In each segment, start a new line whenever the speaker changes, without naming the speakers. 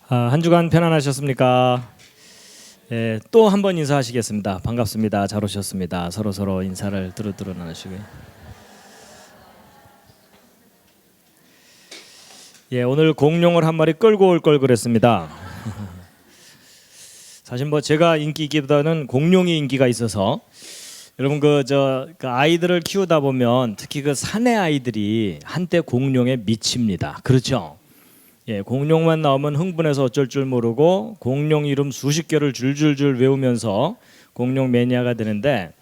한 주간 편안하셨습니까? 예, 또 한 번 인사하시겠습니다. 반갑습니다. 잘 오셨습니다. 서로 인사를 두루두루 나누시고요. 예, 오늘 공룡을 한 마리 끌고 올 걸 그랬습니다. 사실 뭐 제가 인기 있기보다는 공룡이 인기가 있어서 여러분 그 아이들을 키우다 보면 특히 그 사내 아이들이 한때 공룡에 미칩니다. 그렇죠? 예, 공룡만 나오면 흥분해서 어쩔 줄 모르고 공룡 이름 수십 개를 줄줄줄 외우면서 공룡 매니아가 되는데,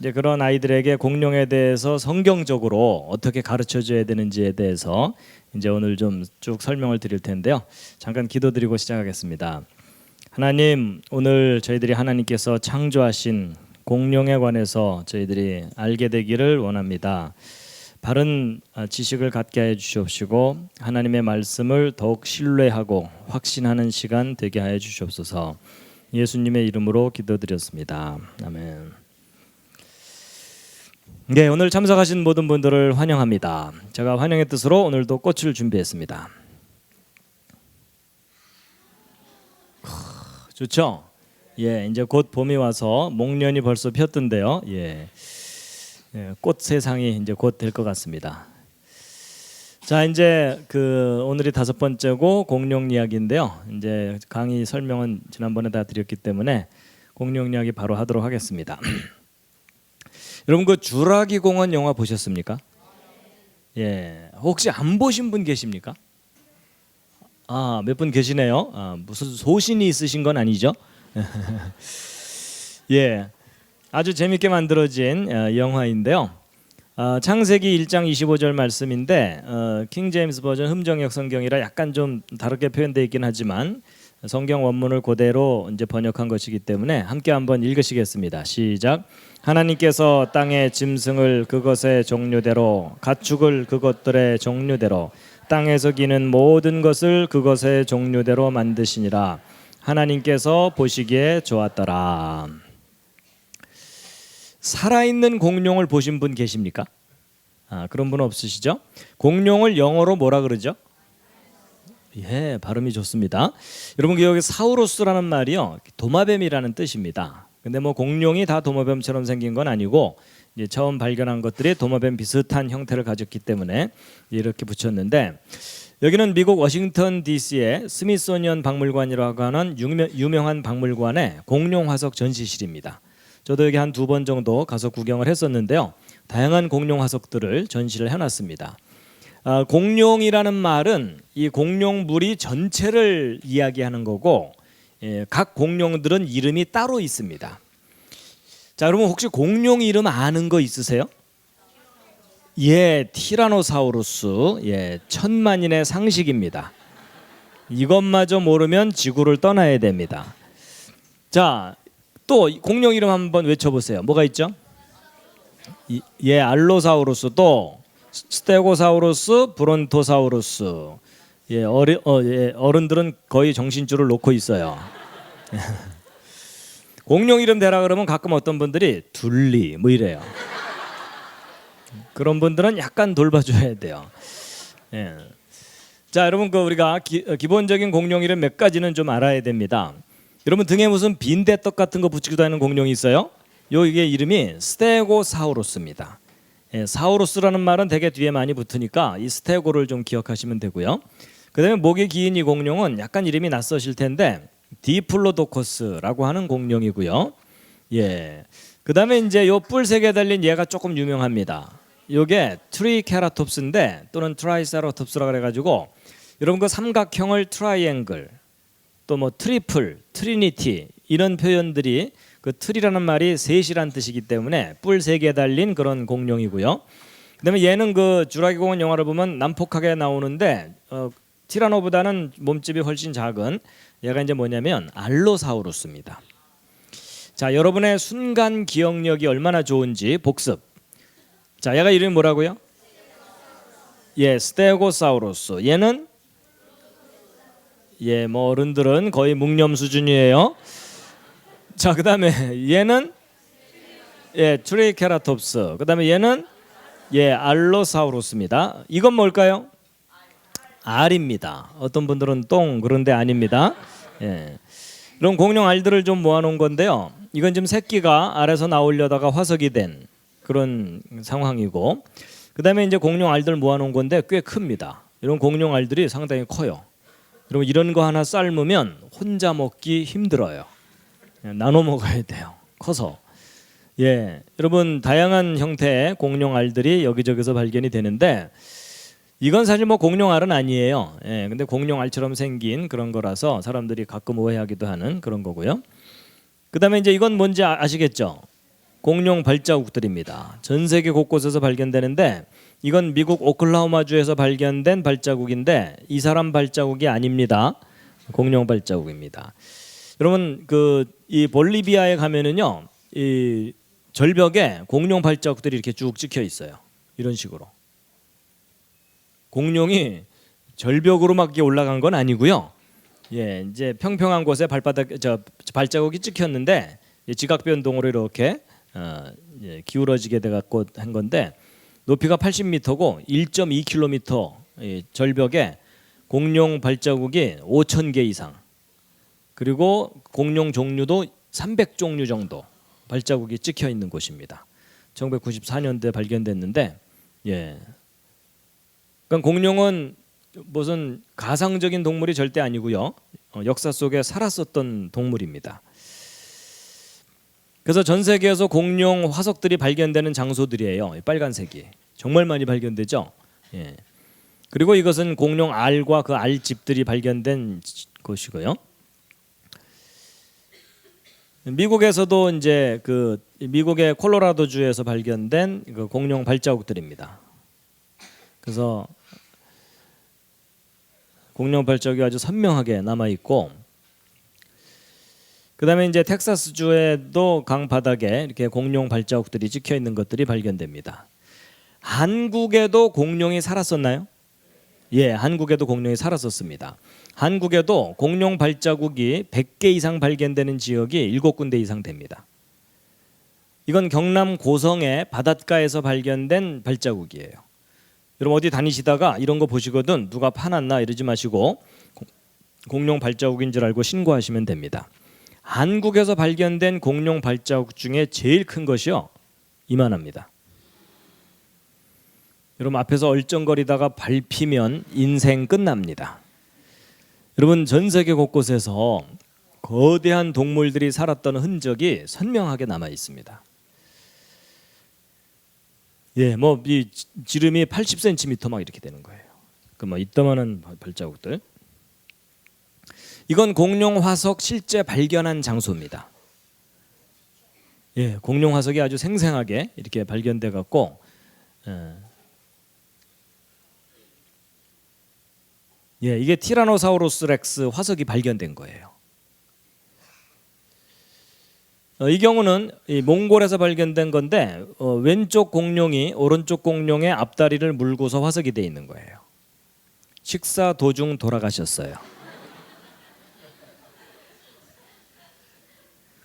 이제 그런 아이들에게 공룡에 대해서 성경적으로 어떻게 가르쳐 줘야 되는지에 대해서 이제 오늘 좀 쭉 설명을 드릴 텐데요. 잠깐 기도드리고 시작하겠습니다. 하나님, 오늘 저희들이 하나님께서 창조하신 공룡에 관해서 저희들이 알게 되기를 원합니다. 바른 지식을 갖게 해 주시옵시고 하나님의 말씀을 더욱 신뢰하고 확신하는 시간 되게 하여 주시옵소서. 예수님의 이름으로 기도드렸습니다. 아멘. 네, 오늘 참석하신 모든 분들을 환영합니다. 제가 환영의 뜻으로 오늘도 꽃을 준비했습니다. 좋죠? 예, 이제 곧 봄이 와서 목련이 벌써 폈던데요. 예. 꽃 세상이 이제 곧 될 것 같습니다. 자, 이제 오늘이 5번째고 공룡 이야기인데요. 이제 강의 설명은 지난번에 다 드렸기 때문에 공룡 이야기 바로 하도록 하겠습니다. 여러분 그 주라기 공원 영화 보셨습니까? 예, 혹시 안 보신 분 계십니까? 몇 분 계시네요. 무슨 소신이 있으신 건 아니죠? 예. 아주 재밌게 만들어진 영화인데요. 창세기 1장 25절 말씀인데 킹 제임스 버전 흠정역 성경이라 약간 좀 다르게 표현되어 있긴 하지만 성경 원문을 그대로 이제 번역한 것이기 때문에 함께 한번 읽으시겠습니다. 시작. 하나님께서 땅의 짐승을 그것의 종류대로, 가축을 그것들의 종류대로, 땅에서 기는 모든 것을 그것의 종류대로 만드시니라. 하나님께서 보시기에 좋았더라. 살아있는 공룡을 보신 분 계십니까? 그런 분 없으시죠? 공룡을 영어로 뭐라 그러죠? 예, 발음이 좋습니다. 여러분 여기 사우루스라는 말이요, 도마뱀이라는 뜻입니다. 근데 뭐 공룡이 다 도마뱀처럼 생긴 건 아니고 이제 처음 발견한 것들이 도마뱀 비슷한 형태를 가졌기 때문에 이렇게 붙였는데, 여기는 미국 워싱턴 DC의 스미소니언 박물관이라고 하는 유명한 박물관의 공룡 화석 전시실입니다. 저도 여기 한 2번 정도 가서 구경을 했었는데요. 다양한 공룡 화석들을 전시를 해놨습니다. 공룡이라는 말은 이 공룡 무리 전체를 이야기하는 거고, 각 공룡들은 이름이 따로 있습니다. 자, 여러분 혹시 공룡 이름 아는 거 있으세요? 예, 티라노사우루스. 예, 천만인의 상식입니다. 이것마저 모르면 지구를 떠나야 됩니다. 자, 또 공룡 이름 한번 외쳐보세요. 뭐가 있죠? 예, 알로사우루스, 또 스테고사우루스, 브론토사우루스. 예, 어른들은 거의 정신줄을 놓고 있어요. 공룡 이름 대라 그러면 가끔 어떤 분들이 둘리 뭐 이래요. 그런 분들은 약간 돌봐줘야 돼요. 예. 자, 여러분 우리가 기본적인 공룡 이름 몇 가지는 좀 알아야 됩니다. 여러분 등에 무슨 빈대떡 같은 거 붙이기도 하는 공룡이 있어요. 이게 이름이 스테고사우루스입니다. 예, 사우루스라는 말은 되게 뒤에 많이 붙으니까 이 스테고를 좀 기억하시면 되고요. 그다음에 목이 긴 이 공룡은 약간 이름이 낯서실 텐데 디플로도커스라고 하는 공룡이고요. 예. 그다음에 이제 요 뿔 3개 달린 얘가 조금 유명합니다. 요게 트리케라톱스인데 또는 트라이세라톱스라 그래 가지고 여러분 그 삼각형을 트라이앵글, 또 뭐 트리플, 트리니티 이런 표현들이 그 트리라는 말이 셋이란 뜻이기 때문에 뿔 3개 달린 그런 공룡이고요. 그다음에 얘는 그 주라기 공원 영화를 보면 난폭하게 나오는데 티라노보다는 몸집이 훨씬 작은 얘가 이제 뭐냐면 알로사우루스입니다. 자, 여러분의 순간 기억력이 얼마나 좋은지 복습. 자, 얘가 이름이 뭐라고요? 예, 스테고사우루스. 얘는 예, 뭐 어른들은 거의 묵념 수준이에요. 자, 그다음에 얘는 예, 트리케라톱스. 그다음에 얘는 예, 알로사우루스입니다. 이건 뭘까요? 알입니다. 어떤 분들은 똥 그런데 아닙니다. 예. 이런 공룡 알들을 좀 모아놓은 건데요. 이건 지금 새끼가 알에서 나오려다가 화석이 된 그런 상황이고, 그다음에 이제 공룡 알들 모아놓은 건데 꽤 큽니다. 이런 공룡 알들이 상당히 커요. 여러분 이런 거 하나 삶으면 혼자 먹기 힘들어요. 나눠 먹어야 돼요. 커서. 예, 여러분 다양한 형태의 공룡 알들이 여기저기서 발견이 되는데 이건 사실 뭐 공룡 알은 아니에요. 예, 근데 공룡 알처럼 생긴 그런 거라서 사람들이 가끔 오해하기도 하는 그런 거고요. 그다음에 이제 이건 뭔지 아시겠죠? 공룡 발자국들입니다. 전 세계 곳곳에서 발견되는데 이건 미국 오클라호마주에서 발견된 발자국인데 이 사람 발자국이 아닙니다. 공룡 발자국입니다. 여러분 이 볼리비아에 가면은요, 이 절벽에 공룡 발자국들이 이렇게 쭉 찍혀 있어요. 이런 식으로. 공룡이 절벽으로 막 이렇게 올라간 건 아니고요. 예, 이제 평평한 곳에 발자국이 찍혔는데 지각 변동으로 이렇게 기울어지게 돼 갖고 한 건데 높이가 80m고 1.2km 절벽에 공룡 발자국이 5,000개 이상, 그리고 공룡 종류도 300종류 정도 발자국이 찍혀 있는 곳입니다. 1994년도에 발견됐는데, 예. 그러니까 공룡은 무슨 가상적인 동물이 절대 아니고요. 역사 속에 살았었던 동물입니다. 그래서 전 세계에서 공룡 화석들이 발견되는 장소들이에요. 빨간색이 정말 많이 발견되죠. 예. 그리고 이것은 공룡 알과 그 알집들이 발견된 곳이고요. 미국에서도 이제 미국의 콜로라도주에서 발견된 그 공룡 발자국들입니다. 그래서 공룡 발자국이 아주 선명하게 남아 있고, 그다음에 이제 텍사스주에도 강 바닥에 이렇게 공룡 발자국들이 찍혀 있는 것들이 발견됩니다. 한국에도 공룡이 살았었나요? 예, 한국에도 공룡이 살았었습니다. 한국에도 공룡 발자국이 100개 이상 발견되는 지역이 7군데 이상 됩니다. 이건 경남 고성의 바닷가에서 발견된 발자국이에요. 여러분 어디 다니시다가 이런 거 보시거든 누가 파놨나 이러지 마시고 공룡 발자국인 줄 알고 신고하시면 됩니다. 한국에서 발견된 공룡 발자국 중에 제일 큰 것이요, 이만합니다. 여러분 앞에서 얼쩡거리다가 밟히면 인생 끝납니다. 여러분 전 세계 곳곳에서 거대한 동물들이 살았던 흔적이 선명하게 남아 있습니다. 예, 뭐 이 지름이 80cm 막 이렇게 되는 거예요. 그 뭐 이따만한 발자국들. 이건 공룡 화석 실제 발견한 장소입니다. 예, 공룡 화석이 아주 생생하게 이렇게 발견돼 갖고, 예, 이게 티라노사우루스 렉스 화석이 발견된 거예요. 이 경우는 이 몽골에서 발견된 건데 왼쪽 공룡이 오른쪽 공룡의 앞다리를 물고서 화석이 돼 있는 거예요. 식사 도중 돌아가셨어요.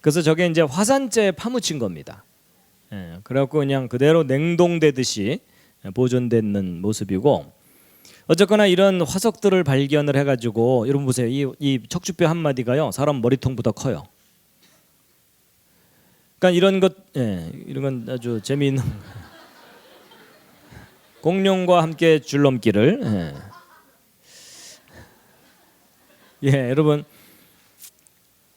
그래서 저게 이제 화산재에 파묻힌 겁니다. 예, 그래갖고 그냥 그대로 냉동되듯이 보존되는 모습이고, 어쨌거나 이런 화석들을 발견을 해가지고 여러분 보세요. 이 척추뼈 한 마디가요 사람 머리통보다 커요. 그러니까 이런 건 아주 재미있는 공룡과 함께 줄넘기를. 예, 여러분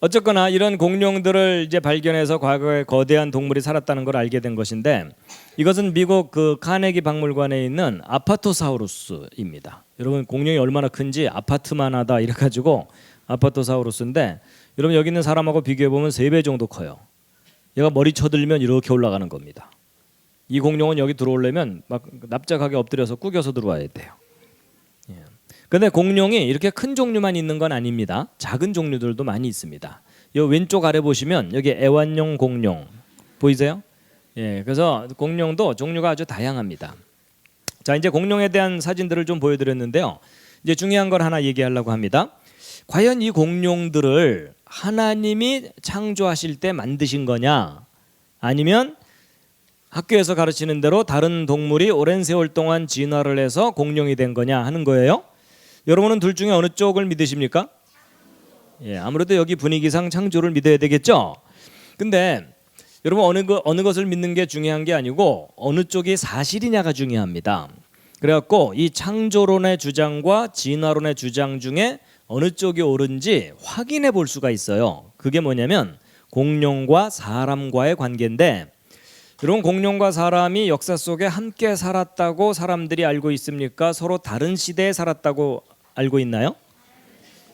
어쨌거나 이런 공룡들을 이제 발견해서 과거에 거대한 동물이 살았다는 걸 알게 된 것인데, 이것은 미국 그 카네기 박물관에 있는 아파토사우루스입니다. 여러분 공룡이 얼마나 큰지 아파트만 하다 이래가지고 아파토사우루스인데, 여러분 여기 있는 사람하고 비교해 보면 3배 정도 커요. 얘가 머리 쳐들면 이렇게 올라가는 겁니다. 이 공룡은 여기 들어오려면 막 납작하게 엎드려서 구겨서 들어와야 돼요. 그런데 공룡이 이렇게 큰 종류만 있는 건 아닙니다. 작은 종류들도 많이 있습니다. 이 왼쪽 아래 보시면 여기 애완용 공룡 보이세요? 예, 그래서 공룡도 종류가 아주 다양합니다. 자, 이제 공룡에 대한 사진들을 좀 보여드렸는데요. 이제 중요한 걸 하나 얘기하려고 합니다. 과연 이 공룡들을 하나님이 창조하실 때 만드신 거냐, 아니면 학교에서 가르치는 대로 다른 동물이 오랜 세월 동안 진화를 해서 공룡이 된 거냐 하는 거예요. 여러분은 둘 중에 어느 쪽을 믿으십니까? 예, 아무래도 여기 분위기상 창조를 믿어야 되겠죠. 근데 여러분 어느 것을 믿는 게 중요한 게 아니고 어느 쪽이 사실이냐가 중요합니다. 그래갖고 이 창조론의 주장과 진화론의 주장 중에 어느 쪽이 옳은지 확인해 볼 수가 있어요. 그게 뭐냐면 공룡과 사람과의 관계인데, 여러분 공룡과 사람이 역사 속에 함께 살았다고 사람들이 알고 있습니까? 서로 다른 시대에 살았다고 알고 있나요?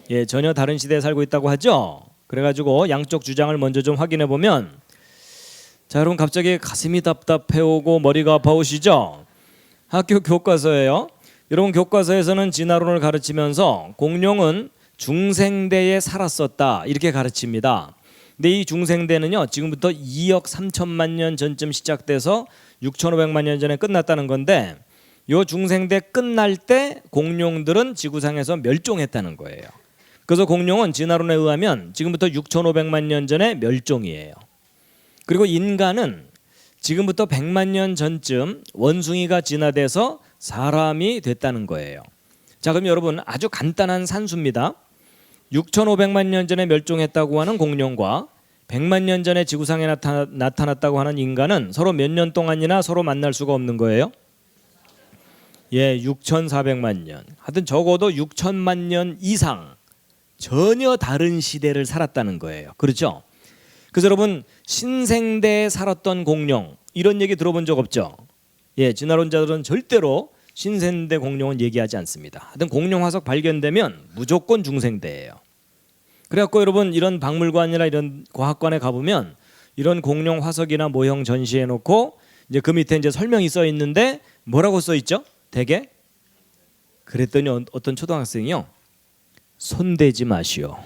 예, 전혀 다른 시대에 살고 있다고 하죠. 그래가지고 양쪽 주장을 먼저 좀 확인해 보면, 자 여러분 갑자기 가슴이 답답해오고 머리가 아파오시죠? 학교 교과서예요. 여러분 교과서에서는 진화론을 가르치면서 공룡은 중생대에 살았었다 이렇게 가르칩니다. 근데 이 중생대는요 지금부터 2억 3천만 년 전쯤 시작돼서 6,500만 년 전에 끝났다는 건데, 요 중생대 끝날 때 공룡들은 지구상에서 멸종했다는 거예요. 그래서 공룡은 진화론에 의하면 지금부터 6,500만 년 전에 멸종이에요. 그리고 인간은 지금부터 100만 년 전쯤 원숭이가 진화돼서 사람이 됐다는 거예요. 자, 그럼 여러분 아주 간단한 산수입니다. 6,500만 년 전에 멸종했다고 하는 공룡과 100만 년 전에 지구상에 나타났다고 하는 인간은 서로 몇 년 동안이나 서로 만날 수가 없는 거예요? 예, 6,400만 년. 하여튼 적어도 6천만 년 이상 전혀 다른 시대를 살았다는 거예요. 그렇죠? 그래서 여러분 신생대에 살았던 공룡 이런 얘기 들어본 적 없죠? 예, 진화론자들은 절대로 신생대 공룡은 얘기하지 않습니다. 하여튼 공룡 화석 발견되면 무조건 중생대예요. 그래갖고 여러분 이런 박물관이나 이런 과학관에 가보면 이런 공룡 화석이나 모형 전시해 놓고 이제 그 밑에 이제 설명이 써 있는데 뭐라고 써 있죠? 대개? 그랬더니 어떤 초등학생이요, 손대지 마시오.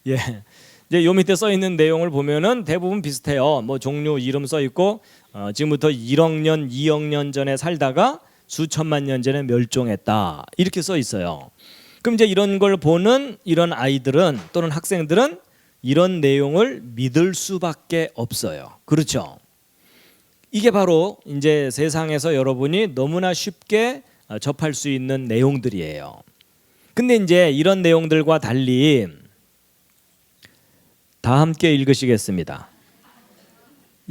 예, 이제 요 밑에 써 있는 내용을 보면은 대부분 비슷해요. 뭐 종류 이름 써 있고 지금부터 1억 년, 2억 년 전에 살다가 수천만 년 전에 멸종했다 이렇게 써 있어요. 그럼 이제 이런 걸 보는 이런 아이들은 또는 학생들은 이런 내용을 믿을 수밖에 없어요. 그렇죠? 이게 바로 이제 세상에서 여러분이 너무나 쉽게 접할 수 있는 내용들이에요. 근데 이제 이런 내용들과 달리 다 함께 읽으시겠습니다.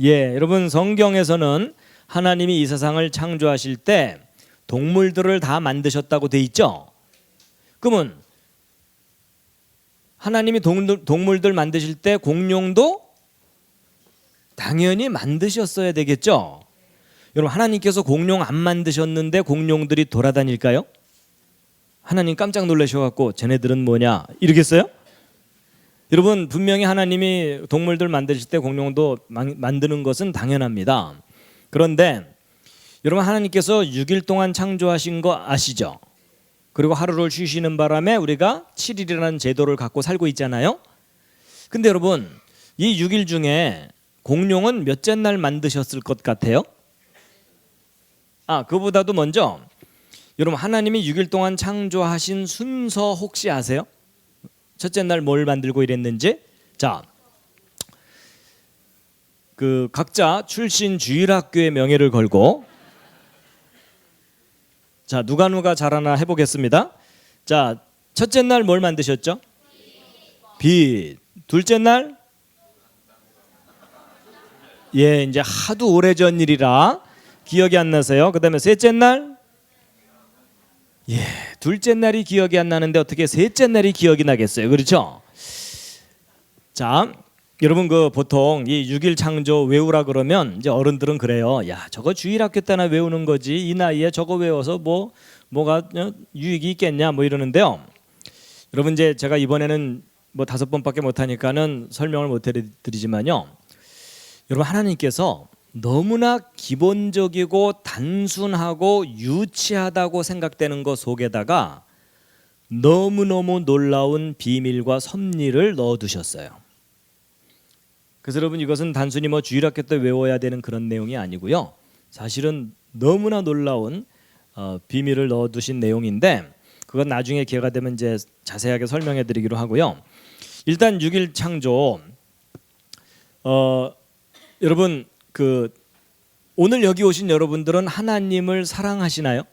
예, 여러분 성경에서는 하나님이 이 세상을 창조하실 때 동물들을 다 만드셨다고 돼 있죠. 그러면 하나님이 동물들 만드실 때 공룡도 당연히 만드셨어야 되겠죠. 여러분 하나님께서 공룡 안 만드셨는데 공룡들이 돌아다닐까요? 하나님 깜짝 놀라셔갖고 쟤네들은 뭐냐 이러겠어요? 여러분 분명히 하나님이 동물들 만드실 때 공룡도 만드는 것은 당연합니다. 그런데 여러분 하나님께서 6일 동안 창조하신 거 아시죠? 그리고 하루를 쉬시는 바람에 우리가 7일이라는 제도를 갖고 살고 있잖아요. 근데 여러분 이 6일 중에 공룡은 몇째 날 만드셨을 것 같아요? 그보다도 먼저 여러분 하나님이 6일 동안 창조하신 순서 혹시 아세요? 첫째 날 뭘 만들고 이랬는지? 자, 그 각자 출신 주일학교의 명예를 걸고 자 누가 잘하나 해보겠습니다. 자, 첫째 날 뭘 만드셨죠? 빛. 둘째 날? 예, 이제 하도 오래전 일이라 기억이 안 나세요. 그다음에 셋째 날? 예, 둘째 날이 기억이 안 나는데 어떻게 셋째 날이 기억이 나겠어요? 그렇죠? 자, 여러분 그 보통 이 6일 창조 외우라 그러면 이제 어른들은 그래요. 야, 저거 주일학교 때나 외우는 거지. 이 나이에 저거 외워서 뭐가 유익이 있겠냐 뭐 이러는데요. 여러분 이제 제가 이번에는 뭐 5번밖에 못 하니까는 설명을 못 해드리지만요. 여러분 하나님께서 너무나 기본적이고 단순하고 유치하다고 생각되는 것 속에다가 너무너무 놀라운 비밀과 섭리를 넣어두셨어요. 그래서 여러분 이것은 단순히 뭐 주일학교 때 외워야 되는 그런 내용이 아니고요. 사실은 너무나 놀라운 비밀을 넣어두신 내용인데 그건 나중에 기회가 되면 이제 자세하게 설명해드리기로 하고요. 일단 6일 창조 여러분 오늘 여기 오신 여러분들은 하나님을 사랑하시나요?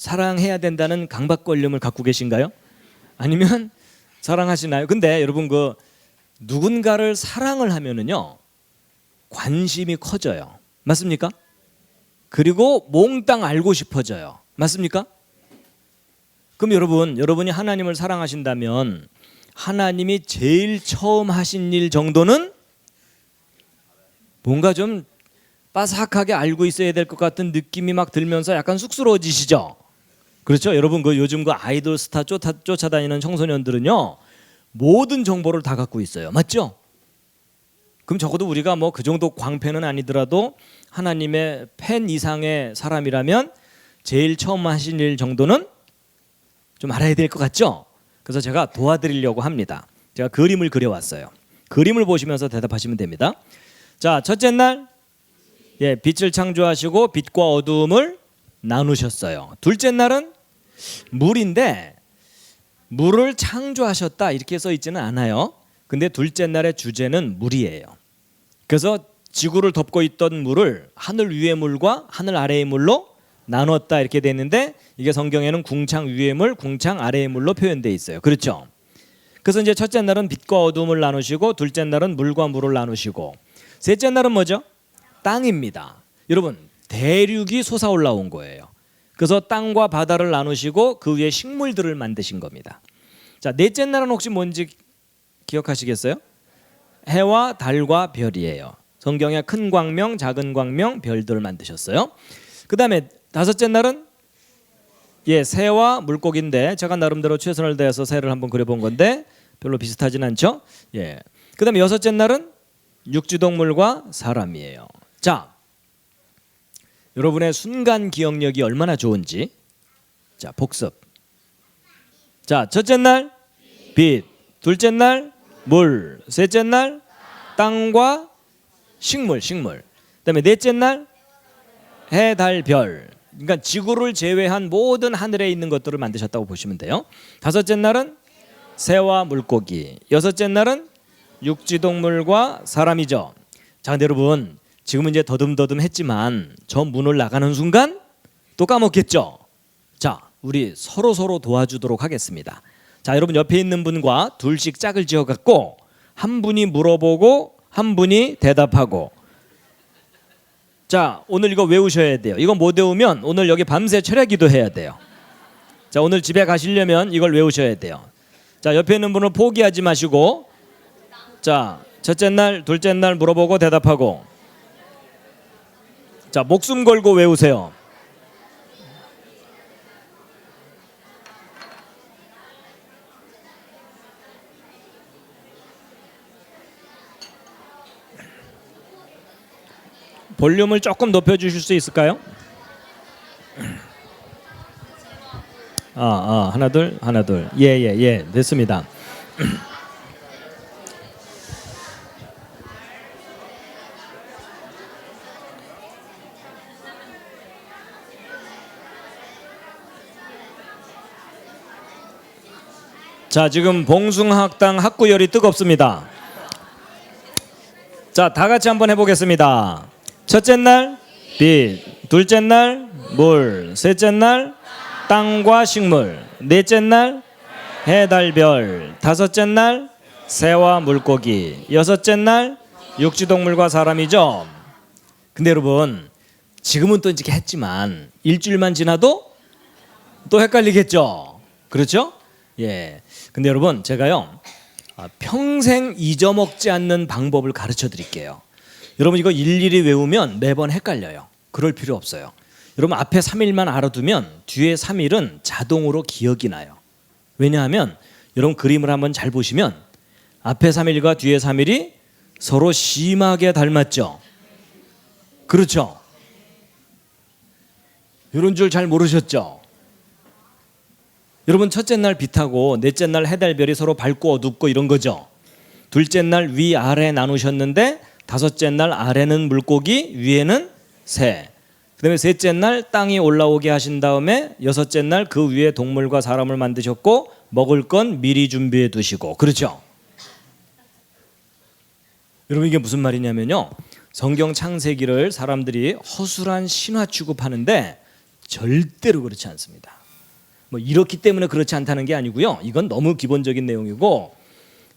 사랑해야 된다는 강박관념을 갖고 계신가요? 아니면 사랑하시나요? 근데 여러분 그 누군가를 사랑을 하면은요 관심이 커져요. 맞습니까? 그리고 몽땅 알고 싶어져요. 맞습니까? 그럼 여러분이 하나님을 사랑하신다면 하나님이 제일 처음 하신 일 정도는 뭔가 좀 빠삭하게 알고 있어야 될 것 같은 느낌이 막 들면서 약간 쑥스러워지시죠? 그렇죠? 여러분 그 요즘 그 아이돌 스타 쫓아다니는 청소년들은요 모든 정보를 다 갖고 있어요. 맞죠? 그럼 적어도 우리가 뭐 그 정도 광팬은 아니더라도 하나님의 팬 이상의 사람이라면 제일 처음 하신 일 정도는 좀 알아야 될 것 같죠? 그래서 제가 도와드리려고 합니다. 제가 그림을 그려왔어요. 그림을 보시면서 대답하시면 됩니다. 자, 첫째 날 빛을 창조하시고 빛과 어두움을 나누셨어요. 둘째 날은 물인데 물을 창조하셨다 이렇게 써 있지는 않아요. 근데 둘째 날의 주제는 물이에요. 그래서 지구를 덮고 있던 물을 하늘 위의 물과 하늘 아래의 물로 나눴다 이렇게 돼 있는데 이게 성경에는 궁창 위의 물, 궁창 아래의 물로 표현돼 있어요. 그렇죠? 그래서 이제 첫째 날은 빛과 어둠을 나누시고 둘째 날은 물과 물을 나누시고 셋째 날은 뭐죠? 땅입니다. 여러분 대륙이 솟아올라온 거예요. 그래서 땅과 바다를 나누시고 그 위에 식물들을 만드신 겁니다. 자, 넷째 날은 혹시 뭔지 기억하시겠어요? 해와 달과 별이에요. 성경에 큰 광명, 작은 광명, 별들을 만드셨어요. 그 다음에 다섯째 날은 새와 물고기인데 제가 나름대로 최선을 다해서 새를 한번 그려본 건데 별로 비슷하진 않죠? 그 다음에 여섯째 날은 육지동물과 사람이에요. 자, 여러분의 순간 기억력이 얼마나 좋은지 자 복습. 자, 첫째 날 빛, 둘째 날 물, 셋째 날 땅과 식물. 그다음에 넷째 날 해, 달, 별. 그러니까 지구를 제외한 모든 하늘에 있는 것들을 만드셨다고 보시면 돼요. 다섯째 날은 새와 물고기. 여섯째 날은 육지동물과 사람이죠. 자, 근데 여러분 지금은 이제 더듬더듬했지만 저 문을 나가는 순간 또 까먹겠죠. 자, 우리 서로 도와주도록 하겠습니다. 자, 여러분 옆에 있는 분과 둘씩 짝을 지어갖고 한 분이 물어보고 한 분이 대답하고. 자, 오늘 이거 외우셔야 돼요. 이거 못 외우면 오늘 여기 밤새 철야기도 해야 돼요. 자, 오늘 집에 가시려면 이걸 외우셔야 돼요. 자, 옆에 있는 분을 포기하지 마시고 자, 첫째 날, 둘째 날 물어보고 대답하고. 자, 목숨 걸고 외우세요. 볼륨을 조금 높여주실 수 있을까요? 하나 둘. 예, 됐습니다. 자, 지금 봉숭아학당 학구열이 뜨겁습니다. 자, 다 같이 한번 해보겠습니다. 첫째 날 빛, 둘째 날 물, 셋째 날 땅과 식물, 넷째 날 해, 달, 별, 다섯째 날 새와 물고기, 여섯째 날 육지동물과 사람이죠. 근데 여러분 지금은 또 이렇게 했지만 일주일만 지나도 또 헷갈리겠죠. 그렇죠? 근데 여러분 제가요 평생 잊어먹지 않는 방법을 가르쳐 드릴게요. 여러분 이거 일일이 외우면 매번 헷갈려요. 그럴 필요 없어요. 여러분 앞에 3일만 알아두면 뒤에 3일은 자동으로 기억이 나요. 왜냐하면 여러분 그림을 한번 잘 보시면 앞에 3일과 뒤에 3일이 서로 심하게 닮았죠. 그렇죠? 이런 줄 잘 모르셨죠? 여러분 첫째 날 빛하고 넷째 날 해달별이 서로 밝고 어둡고 이런 거죠. 둘째 날 위아래 나누셨는데 다섯째 날 아래는 물고기 위에는 새. 그다음에 셋째 날 땅이 올라오게 하신 다음에 여섯째 날 그 위에 동물과 사람을 만드셨고 먹을 건 미리 준비해 두시고. 그렇죠? 여러분 이게 무슨 말이냐면요 성경 창세기를 사람들이 허술한 신화 취급하는데 절대로 그렇지 않습니다. 뭐 이렇기 때문에 그렇지 않다는 게 아니고요. 이건 너무 기본적인 내용이고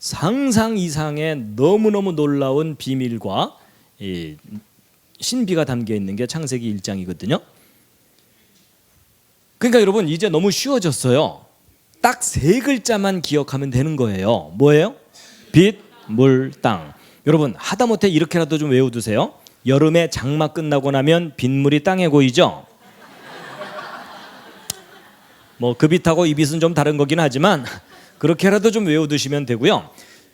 상상 이상의 너무너무 놀라운 비밀과 이 신비가 담겨 있는 게 창세기 1장이거든요. 그러니까 여러분 이제 너무 쉬워졌어요. 딱 세 글자만 기억하면 되는 거예요. 뭐예요? 빛, 물, 땅. 여러분 하다못해 이렇게라도 좀 외워두세요. 여름에 장마 끝나고 나면 빗물이 땅에 고이죠. 뭐 그 빛하고 이 빛은 좀 다른 거긴 하지만 그렇게라도 좀 외워두시면 되고요.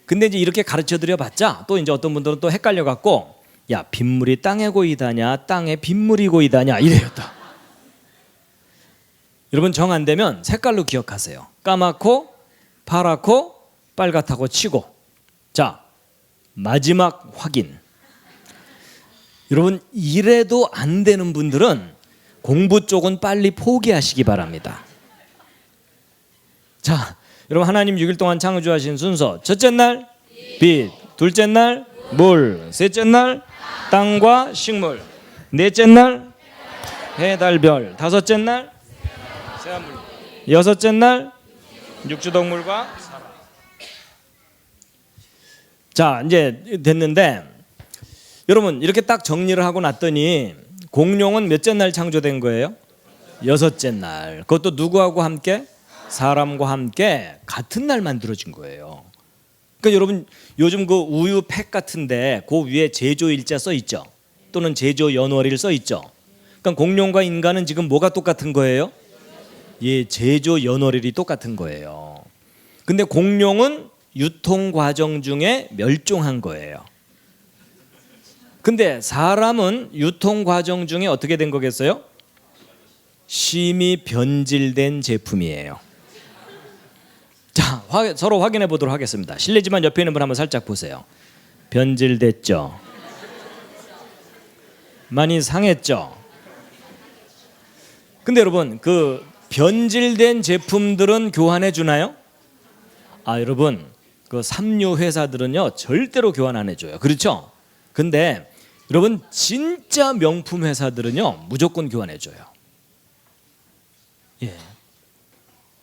근데 이제 이렇게 가르쳐드려 봤자 또 이제 어떤 분들은 또 헷갈려 갖고 야 빗물이 땅에 고이다냐 땅에 빗물이 고이다냐 이래요 또. 여러분 정 안 되면 색깔로 기억하세요. 까맣고 파랗고 빨갛다고 치고. 자 마지막 확인. 여러분 이래도 안 되는 분들은 공부 쪽은 빨리 포기하시기 바랍니다. 자 여러분 하나님 6일 동안 창조하신 순서. 첫째 날 빛, 둘째 날 물, 셋째 날 땅과 식물, 넷째 날 해, 달, 별, 다섯째 날 새하물, 여섯째 날 육주동물과 사람. 자 이제 됐는데 여러분 이렇게 딱 정리를 하고 났더니 공룡은 몇째 날 창조된 거예요? 여섯째 날. 그것도 누구하고 함께? 사람과 함께 같은 날 만들어진 거예요. 그러니까 여러분 요즘 그 우유 팩 같은데 그 위에 제조일자 써 있죠. 또는 제조 연월일 써 있죠. 그러니까 공룡과 인간은 지금 뭐가 똑같은 거예요? 예, 제조 연월일이 똑같은 거예요. 근데 공룡은 유통 과정 중에 멸종한 거예요. 근데 사람은 유통 과정 중에 어떻게 된 거겠어요? 심히 변질된 제품이에요. 자, 서로 확인해 보도록 하겠습니다. 실례지만 옆에 있는 분 한번 살짝 보세요. 변질됐죠? 많이 상했죠? 근데 여러분 그 변질된 제품들은 교환해 주나요? 아 여러분 그 삼류 회사들은요 절대로 교환 안 해줘요. 그렇죠? 근데 여러분 진짜 명품 회사들은요 무조건 교환해 줘요. 예,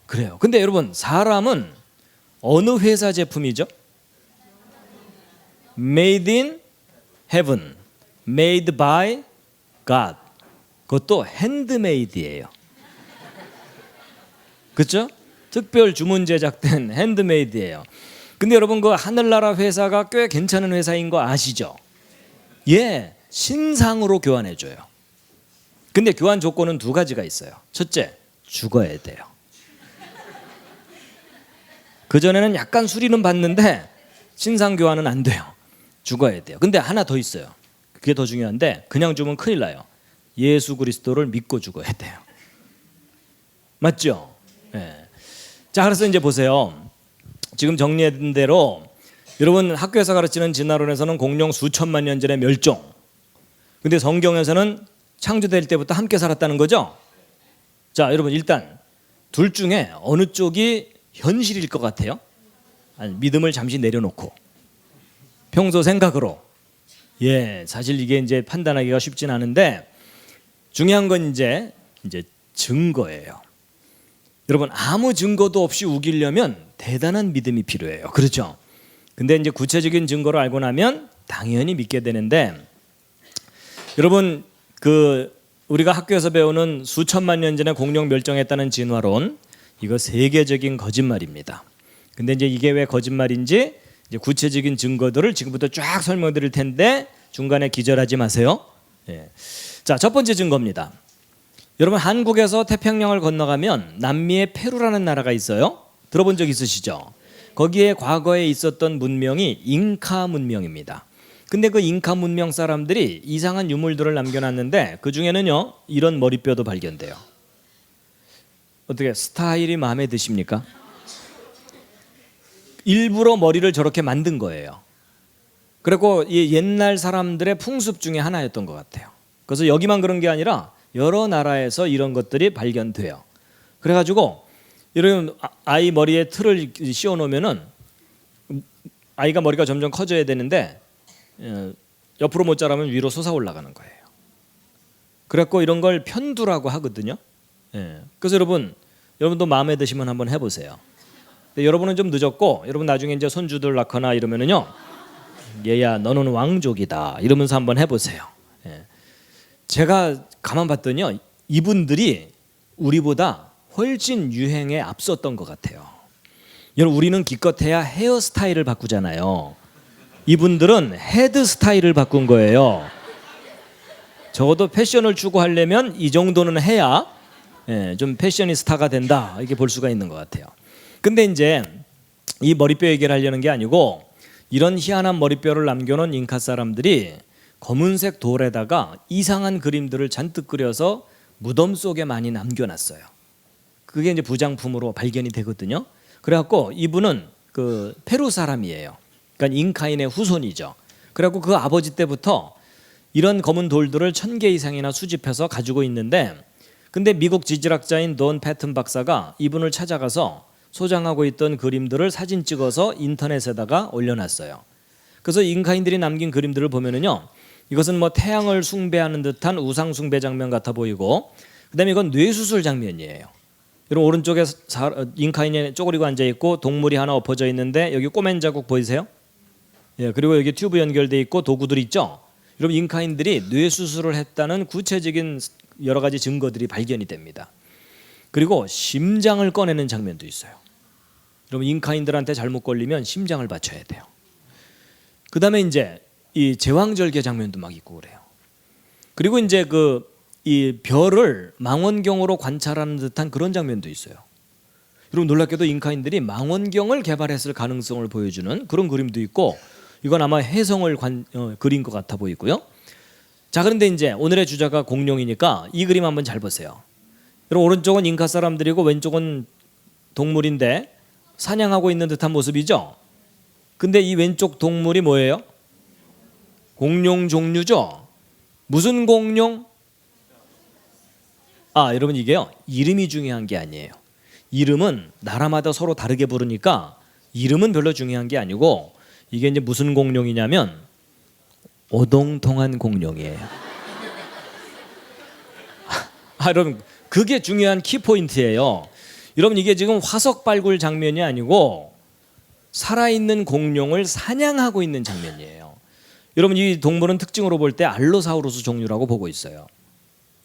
그래요. 근데 여러분 사람은 어느 회사 제품이죠? Made in heaven, made by God. 그것도 핸드메이드예요. 그렇죠? 특별 주문 제작된 핸드메이드예요. 근데 여러분 그 하늘나라 회사가 꽤 괜찮은 회사인 거 아시죠? 예, 신상으로 교환해 줘요. 근데 교환 조건은 두 가지가 있어요. 첫째, 죽어야 돼요. 그전에는 약간 수리는 받는데 신상 교환은 안 돼요. 죽어야 돼요. 근데 하나 더 있어요. 그게 더 중요한데 그냥 죽으면 큰일 나요. 예수 그리스도를 믿고 죽어야 돼요. 맞죠? 예. 자, 그래서 이제 보세요. 지금 정리한 대로 여러분 학교에서 가르치는 진화론에서는 공룡 수천만 년 전에 멸종. 근데 성경에서는 창조될 때부터 함께 살았다는 거죠. 자, 여러분 일단 둘 중에 어느 쪽이 현실일 것 같아요? 아니, 믿음을 잠시 내려놓고 평소 생각으로. 예, 사실 이게 이제 판단하기가 쉽진 않은데 중요한 건 이제 증거예요. 여러분 아무 증거도 없이 우기려면 대단한 믿음이 필요해요. 그렇죠? 근데 이제 구체적인 증거를 알고 나면 당연히 믿게 되는데 여러분 그 우리가 학교에서 배우는 수천만 년 전에 공룡 멸종했다는 진화론 이거 세계적인 거짓말입니다. 근데 이제 이게 왜 거짓말인지 이제 구체적인 증거들을 지금부터 쫙 설명드릴 텐데 중간에 기절하지 마세요. 예. 자, 첫 번째 증거입니다. 여러분 한국에서 태평양을 건너가면 남미의 페루라는 나라가 있어요. 들어본 적 있으시죠? 거기에 과거에 있었던 문명이 잉카 문명입니다. 근데 그 잉카 문명 사람들이 이상한 유물들을 남겨놨는데 그 중에는요 이런 머리뼈도 발견돼요. 어떻게 스타일이 마음에 드십니까? 일부러 머리를 저렇게 만든 거예요. 그리고 이 옛날 사람들의 풍습 중에 하나였던 것 같아요. 그래서 여기만 그런 게 아니라 여러 나라에서 이런 것들이 발견돼요. 그래가지고 이런 아이 머리에 틀을 씌워 놓으면은 아이가 머리가 점점 커져야 되는데 옆으로 못 자라면 위로 솟아 올라가는 거예요. 그래갖고 이런 걸 편두라고 하거든요. 예. 그래서 여러분도 마음에 드시면 한번 해보세요. 여러분은 좀 늦었고 여러분 나중에 이제 손주들 낳거나 이러면은요, 얘야 너는 왕족이다 이러면서 한번 해보세요. 예. 제가 가만 봤더니요, 이분들이 우리보다 훨씬 유행에 앞섰던 것 같아요. 여러분, 우리는 기껏해야 헤어스타일을 바꾸잖아요. 이분들은 헤드 스타일을 바꾼 거예요. 적어도 패션을 추구하려면 이 정도는 해야 좀 패셔니스타가 된다 이렇게 볼 수가 있는 것 같아요. 근데 이제 이 머리뼈 얘기를 하려는 게 아니고, 이런 희한한 머리뼈를 남겨놓은 잉카 사람들이 검은색 돌에다가 이상한 그림들을 잔뜩 그려서 무덤 속에 많이 남겨놨어요. 그게 이제 부장품으로 발견이 되거든요. 그래갖고 이분은 그 페루 사람이에요. 그러니까 잉카인의 후손이죠. 그래갖고 그 아버지 때부터 이런 검은 돌들을 1000개 이상이나 수집해서 가지고 있는데, 근데 미국 지질학자인 돈 패튼 박사가 이분을 찾아가서 소장하고 있던 그림들을 사진 찍어서 인터넷에다가 올려놨어요. 그래서 잉카인들이 남긴 그림들을 보면은요, 이것은 뭐 태양을 숭배하는 듯한 우상 숭배 장면 같아 보이고, 그다음에 이건 뇌수술 장면이에요. 여러분, 오른쪽에 잉카인이 쪼그리고 앉아 있고 동물이 하나 엎어져 있는데 여기 꼬맨 자국 보이세요? 예, 그리고 여기 튜브 연결돼 있고 도구들 있죠. 여러분, 잉카인들이 뇌수술을 했다는 구체적인 여러 가지 증거들이 발견이 됩니다. 그리고 심장을 꺼내는 장면도 있어요. 여러분, 잉카인들한테 잘못 걸리면 심장을 바쳐야 돼요. 그다음에 이제 이 제왕절개 장면도 막 있고 그래요. 그리고 이제 이 별을 망원경으로 관찰하는 듯한 그런 장면도 있어요. 여러분, 놀랍게도 잉카인들이 망원경을 개발했을 가능성을 보여주는 그런 그림도 있고, 이건 아마 혜성을 그린 것 같아 보이고요. 자, 그런데 이제 오늘의 주제가 공룡이니까 이 그림 한번 잘 보세요. 여러분, 오른쪽은 잉카 사람들이고 왼쪽은 동물인데 사냥하고 있는 듯한 모습이죠. 근데 이 왼쪽 동물이 뭐예요? 공룡 종류죠. 무슨 공룡? 여러분, 이게요, 이름이 중요한 게 아니에요. 이름은 나라마다 서로 다르게 부르니까 이름은 별로 중요한 게 아니고, 이게 이제 무슨 공룡이냐면 오동통한 공룡이에요. 여러분, 그게 중요한 키포인트예요. 여러분, 이게 지금 화석 발굴 장면이 아니고 살아있는 공룡을 사냥하고 있는 장면이에요. 여러분, 이 동물은 특징으로 볼 때 알로사우루스 종류라고 보고 있어요.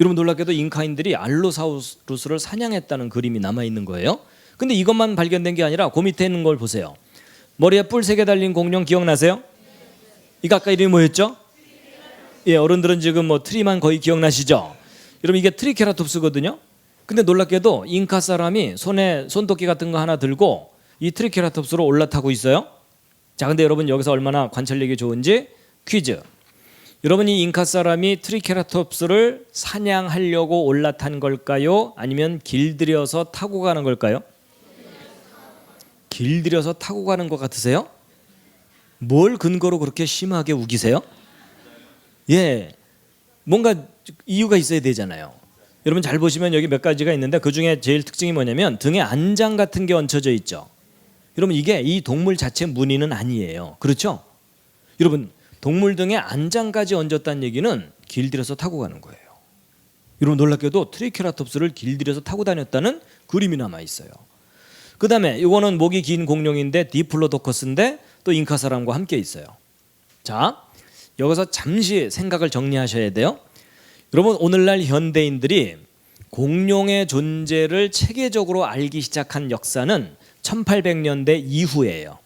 여러분, 놀랍게도 잉카인들이 알로사우루스를 사냥했다는 그림이 남아있는 거예요. 근데 이것만 발견된 게 아니라 그 밑에 있는 걸 보세요. 머리에 뿔 3개 달린 공룡 기억나세요? 이거 아까 이름이 뭐였죠? 예, 어른들은 지금 뭐 트리만 거의 기억나시죠? 여러분, 이게 트리케라톱스거든요. 근데 놀랍게도 잉카 사람이 손에 손도끼 같은 거 하나 들고 이 트리케라톱스로 올라타고 있어요. 자, 근데 여러분, 여기서 얼마나 관찰력이 좋은지 퀴즈. 여러분, 이 잉카 사람이 트리케라톱스를 사냥하려고 올라탄 걸까요? 아니면 길들여서 타고 가는 걸까요? 길들여서 타고 가는 것 같으세요? 뭘 근거로 그렇게 심하게 우기세요? 예, 뭔가 이유가 있어야 되잖아요. 여러분, 잘 보시면 여기 몇 가지가 있는데 그 중에 제일 특징이 뭐냐면 등에 안장 같은 게 얹혀져 있죠. 여러분, 이게 이 동물 자체 무늬는 아니에요. 그렇죠? 여러분, 동물 등에 안장까지 얹었다는 얘기는 길들여서 타고 가는 거예요. 여러분, 놀랍게도 트리케라톱스를 길들여서 타고 다녔다는 그림이 남아 있어요. 그 다음에 이거는 목이 긴 공룡인데 디플로도커스인데 또 잉카 사람과 함께 있어요. 자, 여기서 잠시 생각을 정리하셔야 돼요. 여러분, 오늘날 현대인들이 공룡의 존재를 체계적으로 알기 시작한 역사는 1800년대 이후예요.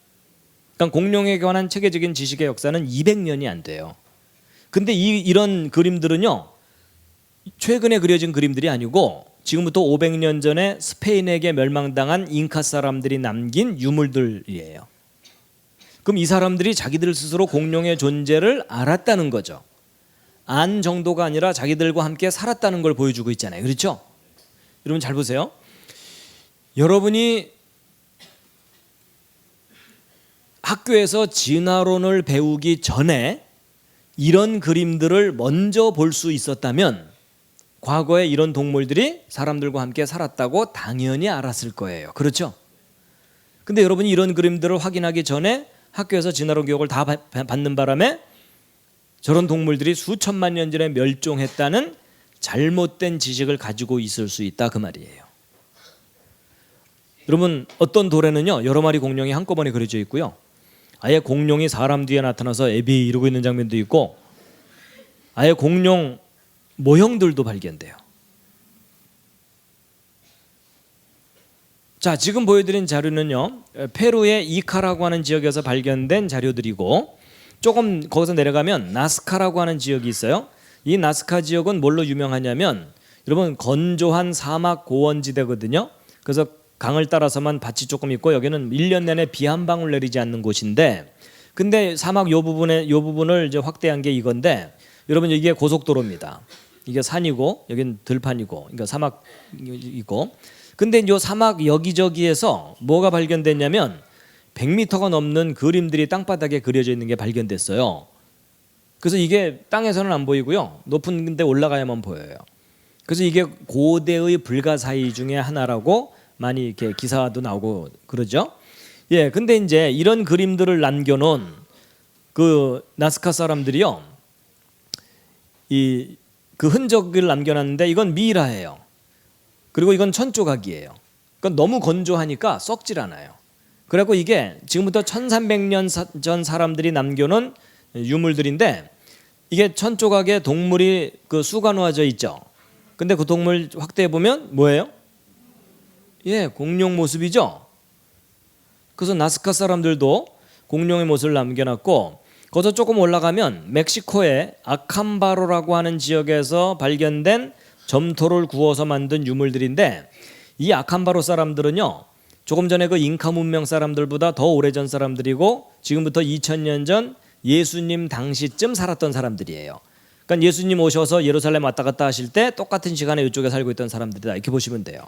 그러니까 공룡에 관한 체계적인 지식의 역사는 200년이 안 돼요. 근데 이런 그림들은요, 최근에 그려진 그림들이 아니고 지금부터 500년 전에 스페인에게 멸망당한 잉카 사람들이 남긴 유물들이에요. 그럼 이 사람들이 자기들 스스로 공룡의 존재를 알았다는 거죠. 안 정도가 아니라 자기들과 함께 살았다는 걸 보여주고 있잖아요. 그렇죠? 여러분, 잘 보세요. 여러분이 학교에서 진화론을 배우기 전에 이런 그림들을 먼저 볼 수 있었다면 과거에 이런 동물들이 사람들과 함께 살았다고 당연히 알았을 거예요. 그렇죠? 근데 여러분이 이런 그림들을 확인하기 전에 학교에서 진화론 교육을 다 받는 바람에 저런 동물들이 수천만 년 전에 멸종했다는 잘못된 지식을 가지고 있을 수 있다 그 말이에요. 여러분 어떤 돌에는요 여러 마리 공룡이 한꺼번에 그려져 있고요. 아예 공룡이 사람 뒤에 나타나서 애비 이러고 있는 장면도 있고 아예 공룡 모형들도 발견돼요. 자, 지금 보여드린 자료는요 페루의 이카라고 하는 지역에서 발견된 자료들이고 조금 거기서 내려가면 나스카라고 하는 지역이 있어요. 이 나스카 지역은 뭘로 유명하냐면 여러분 건조한 사막 고원지대거든요. 그래서 강을 따라서만 밭이 조금 있고 여기는 1년 내내 비 한 방울 내리지 않는 곳인데 근데 사막 요 부분을 이제 확대한 게 이건데 여러분 이게 고속도로입니다. 이게 산이고 여긴 들판이고 그러니까 사막이고 근데 이 사막 여기저기에서 뭐가 발견됐냐면 100m가 넘는 그림들이 땅바닥에 그려져 있는 게 발견됐어요. 그래서 이게 땅에서는 안 보이고요. 높은 데 올라가야만 보여요. 그래서 이게 고대의 불가사의 중에 하나라고 많이 이렇게 기사도 나오고 그러죠. 예, 근데 이제 이런 그림들을 남겨놓은 그 나스카 사람들이요. 그 흔적을 남겨놨는데 이건 미이라예요. 그리고 이건 천조각이에요. 그러니까 너무 건조하니까 썩질 않아요. 그래갖고 이게 지금부터 1300년 전 사람들이 남겨놓은 유물들인데 이게 천조각에 동물이 그 수가 놓아져 있죠. 근데 그 동물 확대해 보면 뭐예요? 예, 공룡 모습이죠. 그래서 나스카 사람들도 공룡의 모습을 남겨놨고 거기서 조금 올라가면 멕시코의 아캄바로라고 하는 지역에서 발견된 점토를 구워서 만든 유물들인데 이 아캄바로 사람들은요 조금 전에 그 잉카 문명 사람들보다 더 오래전 사람들이고 지금부터 2000년 전 예수님 당시쯤 살았던 사람들이에요. 그러니까 예수님 오셔서 예루살렘 왔다 갔다 하실 때 똑같은 시간에 이쪽에 살고 있던 사람들이다 이렇게 보시면 돼요.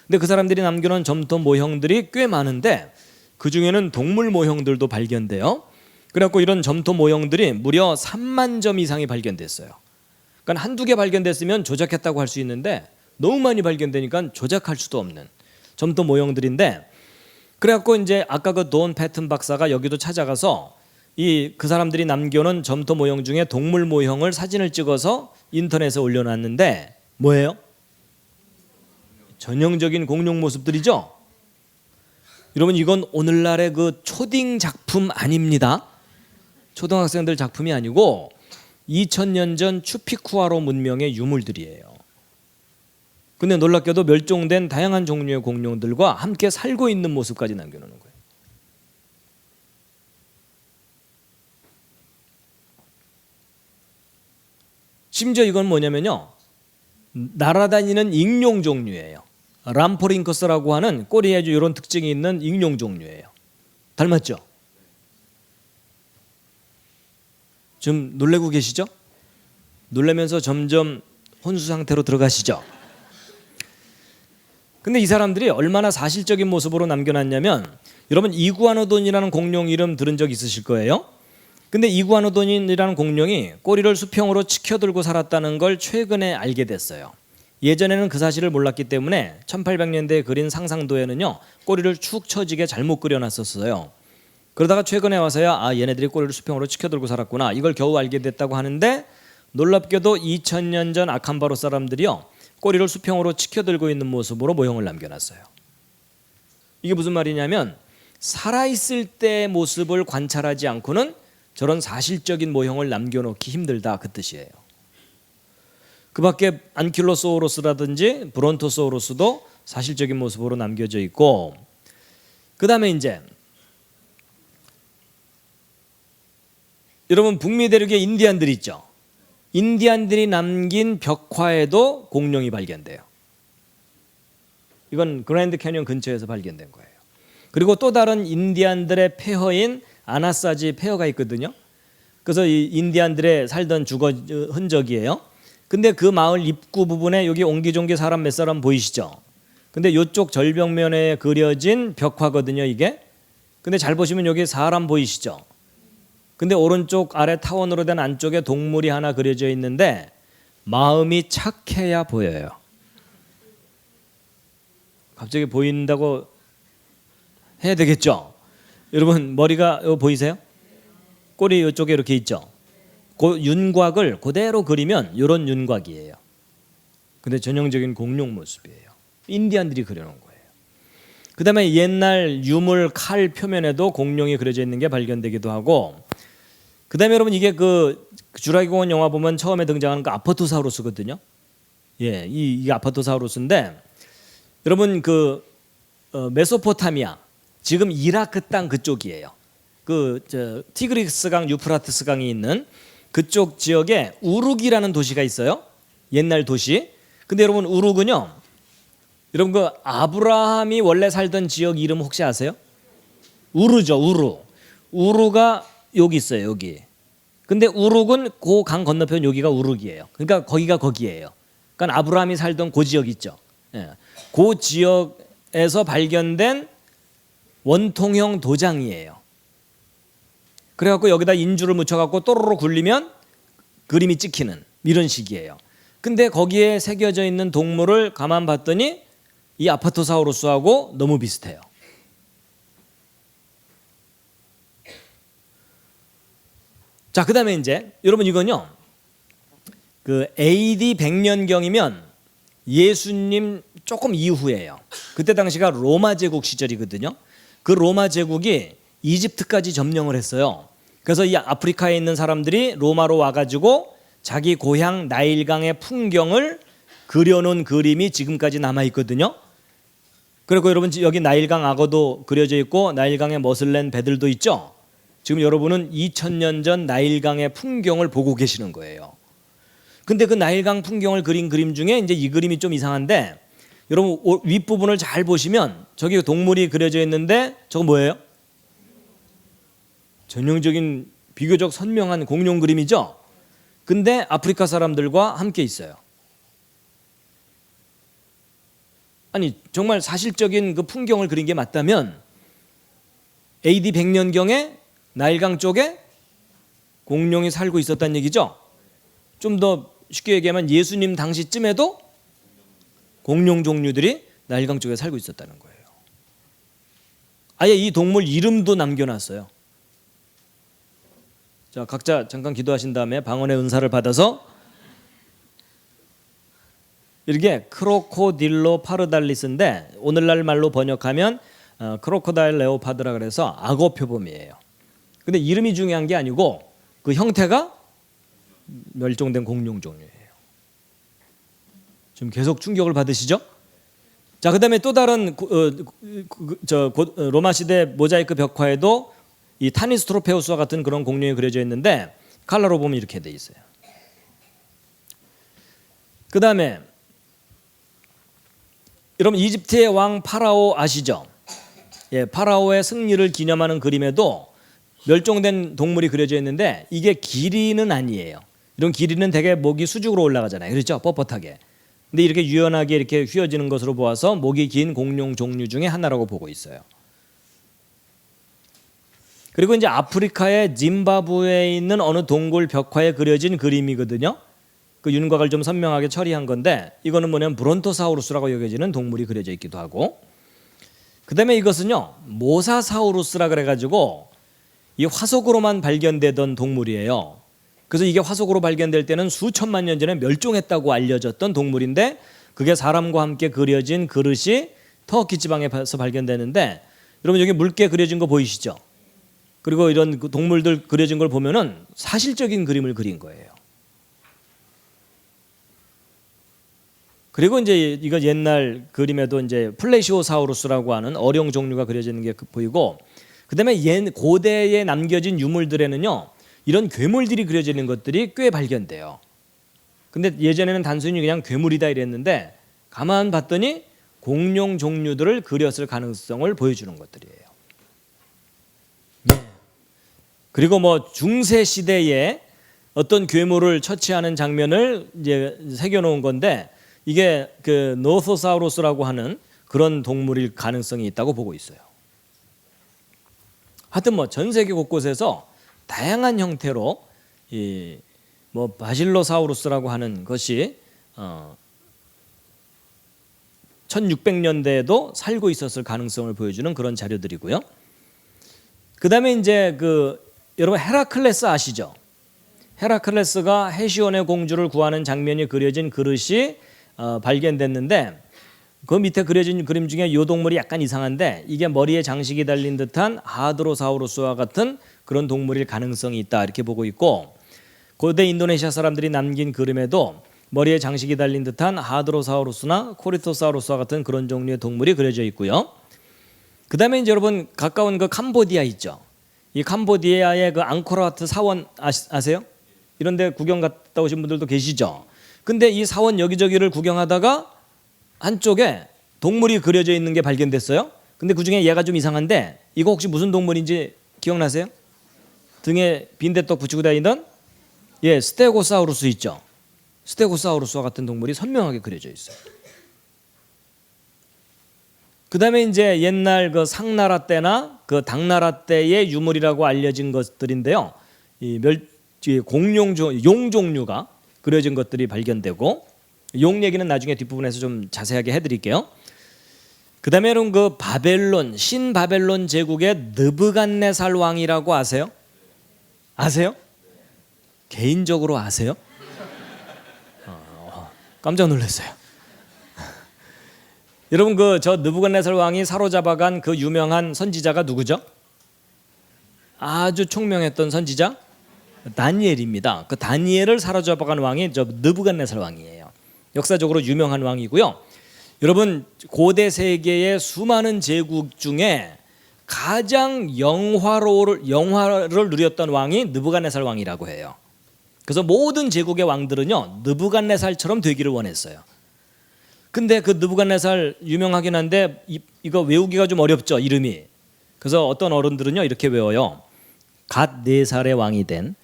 근데 그 사람들이 남겨놓은 점토 모형들이 꽤 많은데 그 중에는 동물 모형들도 발견돼요. 그래갖고 이런 점토 모형들이 무려 3만 점 이상이 발견됐어요. 그러니까 한두 개 발견됐으면 조작했다고 할 수 있는데 너무 많이 발견되니까 조작할 수도 없는 점토 모형들인데 그래갖고 이제 아까 그 돈 패튼 박사가 여기도 찾아가서 그 사람들이 남겨놓은 점토 모형 중에 동물 모형을 사진을 찍어서 인터넷에 올려놨는데 뭐예요? 전형적인 공룡 모습들이죠. 여러분 이건 오늘날의 그 초딩 작품 아닙니다. 초등학생들 작품이 아니고 2000년 전 추피쿠아로 문명의 유물들이에요. 근데 놀랍게도 멸종된 다양한 종류의 공룡들과 함께 살고 있는 모습까지 남겨놓는 거예요. 심지어 이건 뭐냐면요 날아다니는 익룡 종류예요. 람포링커스라고 하는 꼬리에 이런 특징이 있는 익룡 종류예요. 닮았죠? 좀 놀래고 계시죠? 놀라면서 점점 혼수 상태로 들어가시죠? 근데 이 사람들이 얼마나 사실적인 모습으로 남겨놨냐면 여러분 이구아노돈이라는 공룡 이름 들은 적 있으실 거예요. 근데 이구아노돈이라는 공룡이 꼬리를 수평으로 치켜들고 살았다는 걸 최근에 알게 됐어요. 예전에는 그 사실을 몰랐기 때문에 1800년대에 그린 상상도에는요 꼬리를 축 처지게 잘못 그려놨었어요. 그러다가 최근에 와서야 얘네들이 꼬리를 수평으로 치켜들고 살았구나 이걸 겨우 알게 됐다고 하는데 놀랍게도 2000년 전 아캄바로 사람들이요 꼬리를 수평으로 치켜들고 있는 모습으로 모형을 남겨놨어요. 이게 무슨 말이냐면 살아있을 때의 모습을 관찰하지 않고는 저런 사실적인 모형을 남겨놓기 힘들다 그 뜻이에요. 그 밖에 안킬로소우루스라든지 브론토소우루스도 사실적인 모습으로 남겨져 있고 그 다음에 이제 여러분 북미 대륙의 인디안들 있죠. 인디안들이 남긴 벽화에도 공룡이 발견돼요. 이건 그랜드 캐니언 근처에서 발견된 거예요. 그리고 또 다른 인디안들의 폐허인 아나사지 폐허가 있거든요. 그래서 이 인디안들의 살던 주거 흔적이에요. 근데 그 마을 입구 부분에 여기 옹기종기 사람 몇 사람 보이시죠? 근데 이쪽 절벽면에 그려진 벽화거든요 이게. 근데 잘 보시면 여기 사람 보이시죠? 근데 오른쪽 아래 타원으로 된 안쪽에 동물이 하나 그려져 있는데 마음이 착해야 보여요. 갑자기 보인다고 해야 되겠죠? 여러분 머리가 보이세요? 꼬리 이쪽에 이렇게 있죠? 그 윤곽을 그대로 그리면 이런 윤곽이에요. 근데 전형적인 공룡 모습이에요. 인디안들이 그려놓은 거예요. 그 다음에 옛날 유물 칼 표면에도 공룡이 그려져 있는 게 발견되기도 하고, 그 다음에 여러분 이게 그 주라기 공원 영화 보면 처음에 등장하는 그 아포토사우루스거든요. 예, 이게 아포토사우루스인데 여러분 그 메소포타미아, 지금 이라크 땅 그쪽이에요. 그 티그리스 강, 유프라테스 강이 있는 그쪽 지역에 우룩이라는 도시가 있어요. 옛날 도시. 근데 여러분 우룩은요, 여러분 그 아브라함이 원래 살던 지역 이름 혹시 아세요? 우르죠, 우르. 우르가 여기 있어요, 여기. 근데 우룩은 그 강 건너편 여기가 우룩이에요. 그러니까 거기가 거기예요. 그러니까 아브라함이 살던 그 지역 있죠. 예. 그 지역에서 발견된 원통형 도장이에요. 그래갖고 여기다 인주를 묻혀갖고 또르르 굴리면 그림이 찍히는 이런 식이에요. 근데 거기에 새겨져 있는 동물을 가만 봤더니 이 아파토사우루스하고 너무 비슷해요. 자, 그 다음에 이제 여러분 이건요, 그 AD 100년경이면 예수님 조금 이후예요. 그때 당시가 로마 제국 시절이거든요. 그 로마 제국이 이집트까지 점령을 했어요. 그래서 이 아프리카에 있는 사람들이 로마로 와가지고 자기 고향 나일강의 풍경을 그려놓은 그림이 지금까지 남아있거든요. 그리고 여러분 여기 나일강 악어도 그려져 있고 나일강의 머슬렌 배들도 있죠. 지금 여러분은 2000년 전 나일강의 풍경을 보고 계시는 거예요. 근데 그 나일강 풍경을 그린 그림 중에 이제 이 그림이 좀 이상한데, 여러분 윗부분을 잘 보시면 저기 동물이 그려져 있는데 저거 뭐예요? 전형적인 비교적 선명한 공룡 그림이죠. 근데 아프리카 사람들과 함께 있어요. 아니 정말 사실적인 그 풍경을 그린 게 맞다면 AD 100년경에 나일강 쪽에 공룡이 살고 있었다는 얘기죠. 좀 더 쉽게 얘기하면 예수님 당시쯤에도 공룡 종류들이 나일강 쪽에 살고 있었다는 거예요. 아예 이 동물 이름도 남겨놨어요. 자, 각자 잠깐 기도하신 다음에 방언의 은사를 받아서 이렇게 크로코딜로 파르달리스인데 오늘날 말로 번역하면 크로코다일 레오파드라 그래서 악어 표범이에요. 근데 이름이 중요한 게 아니고 그 형태가 멸종된 공룡 종류예요. 지금 계속 충격을 받으시죠? 자, 그다음에 또 다른 로마 시대 모자이크 벽화에도 이 타니스트로페우스와 같은 그런 공룡이 그려져 있는데 칼라로 보면 이렇게 돼 있어요. 그다음에 여러분 이집트의 왕 파라오 아시죠? 예, 파라오의 승리를 기념하는 그림에도 멸종된 동물이 그려져 있는데 이게 기린은 아니에요. 이런 기린은 되게 목이 수직으로 올라가잖아요. 그렇죠? 뻣뻣하게. 근데 이렇게 유연하게 이렇게 휘어지는 것으로 보아서 목이 긴 공룡 종류 중에 하나라고 보고 있어요. 그리고 이제 아프리카의 짐바브웨에 있는 어느 동굴 벽화에 그려진 그림이거든요. 그 윤곽을 좀 선명하게 처리한 건데 이거는 뭐냐면 브론토사우루스라고 여겨지는 동물이 그려져 있기도 하고, 그다음에 이것은요 모사사우루스라 그래가지고 이 화석으로만 발견되던 동물이에요. 그래서 이게 화석으로 발견될 때는 수천만 년 전에 멸종했다고 알려졌던 동물인데 그게 사람과 함께 그려진 그릇이 터키 지방에서 발견되는데, 여러분 여기 묽게 그려진 거 보이시죠? 그리고 이런 동물들 그려진 걸 보면은 사실적인 그림을 그린 거예요. 그리고 이제 이거 옛날 그림에도 이제 플레시오사우루스라고 하는 어룡 종류가 그려져 있는 게 보이고, 그다음에 고대에 남겨진 유물들에는요 이런 괴물들이 그려져 있는 것들이 꽤 발견돼요. 근데 예전에는 단순히 그냥 괴물이다 이랬는데 가만 봤더니 공룡 종류들을 그렸을 가능성을 보여주는 것들이에요. 네. 그리고 뭐 중세 시대에 어떤 괴물을 처치하는 장면을 이제 새겨놓은 건데 이게 그 노소사우루스라고 하는 그런 동물일 가능성이 있다고 보고 있어요. 하여튼 뭐 전 세계 곳곳에서 다양한 형태로 이 뭐 바실로사우루스라고 하는 것이 1600년대에도 살고 있었을 가능성을 보여주는 그런 자료들이고요. 그다음에 이제 그 여러분 헤라클레스 아시죠? 헤라클레스가 헤시온의 공주를 구하는 장면이 그려진 그릇이 발견됐는데 그 밑에 그려진 그림 중에 이 동물이 약간 이상한데 이게 머리에 장식이 달린 듯한 하드로사우루스와 같은 그런 동물일 가능성이 있다 이렇게 보고 있고, 고대 인도네시아 사람들이 남긴 그림에도 머리에 장식이 달린 듯한 하드로사우루스나 코리토사우루스와 같은 그런 종류의 동물이 그려져 있고요. 그 다음에 이제 여러분 가까운 그 캄보디아 있죠. 이 캄보디아의 그 앙코르와트 사원 아세요? 이런 데 구경 갔다 오신 분들도 계시죠. 근데 이 사원 여기저기를 구경하다가 한쪽에 동물이 그려져 있는 게 발견됐어요. 근데 그중에 얘가 좀 이상한데 이거 혹시 무슨 동물인지 기억나세요? 등에 빈대떡 붙이고 다니던 스테고사우루스 있죠. 스테고사우루스와 같은 동물이 선명하게 그려져 있어요. 그 다음에 이제 옛날 그 상나라 때나 그 당나라 때의 유물이라고 알려진 것들인데요. 이 공룡 용 종류가 그려진 것들이 발견되고, 용 얘기는 나중에 뒷부분에서 좀 자세하게 해드릴게요. 그 다음에는 그 바벨론 신바벨론 제국의 느부갓네살 왕이라고 아세요? 아세요? 개인적으로 아세요? 깜짝 놀랐어요. 여러분 그 저 느부갓네살 왕이 사로잡아간 그 유명한 선지자가 누구죠? 아주 총명했던 선지자 다니엘입니다. 그 다니엘을 사로잡아간 왕이 저 느부갓네살 왕이에요. 역사적으로 유명한 왕이고요. 여러분 고대 세계의 수많은 제국 중에 가장 영화를 누렸던 왕이 느부갓네살 왕이라고 해요. 그래서 모든 제국의 왕들은요 느부갓네살처럼 되기를 원했어요. 근데 그 느부갓네살 유명하긴 한데 이거 외우기가 좀 어렵죠, 이름이. 그래서 어떤 어른들은요 이렇게 외워요. 갓 4살의 왕이 된,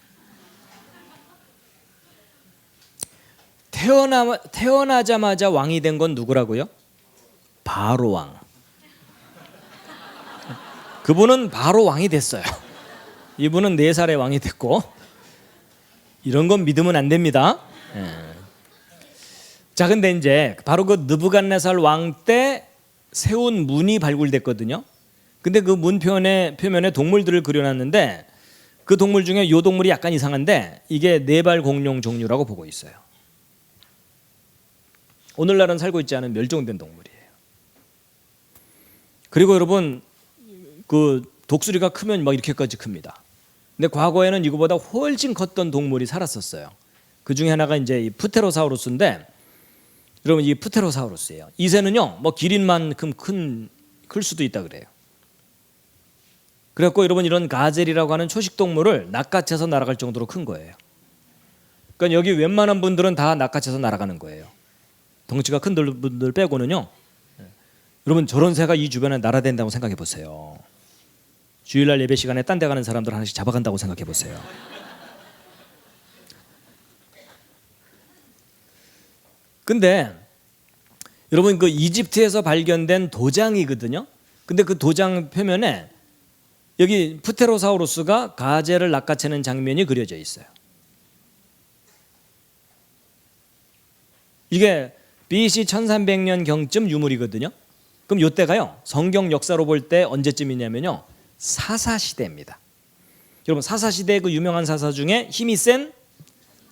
태어나자마자 왕이 된 건 누구라고요? 바로 왕. 그분은 바로 왕이 됐어요. 이분은 4살의 왕이 됐고, 이런 건 믿으면 안 됩니다. 자, 근데 이제 바로 그 느부갓네살 왕 때 세운 문이 발굴됐거든요. 근데 그 문 표면에 동물들을 그려놨는데 그 동물 중에 이 동물이 약간 이상한데 이게 4발 공룡 종류라고 보고 있어요. 오늘날은 살고 있지 않은 멸종된 동물이에요. 그리고 여러분 그 독수리가 크면 막 이렇게까지 큽니다. 근데 과거에는 이거보다 훨씬 컸던 동물이 살았었어요. 그 중에 하나가 이제 이 프테로사우루스인데, 여러분 이 프테로사우루스예요. 이 새는요 뭐 기린만큼 클 수도 있다 그래요. 그래갖고 여러분 이런 가젤이라고 하는 초식 동물을 낚아채서 날아갈 정도로 큰 거예요. 그러니까 여기 웬만한 분들은 다 낚아채서 날아가는 거예요. 덩치가 큰 분들 빼고는요. 여러분 저런 새가 이 주변에 날아다닌다고 생각해 보세요. 주일날 예배 시간에 딴 데 가는 사람들 하나씩 잡아간다고 생각해 보세요. 근데 여러분 그 이집트에서 발견된 도장이거든요. 근데 그 도장 표면에 여기 프테로사우루스가 가젤을 낚아채는 장면이 그려져 있어요. 이게 BC 1300년 경쯤 유물이거든요. 그럼 이때가요 성경 역사로 볼 때 언제쯤이냐면요 사사시대입니다. 여러분 사사시대의 그 유명한 사사 중에 힘이 센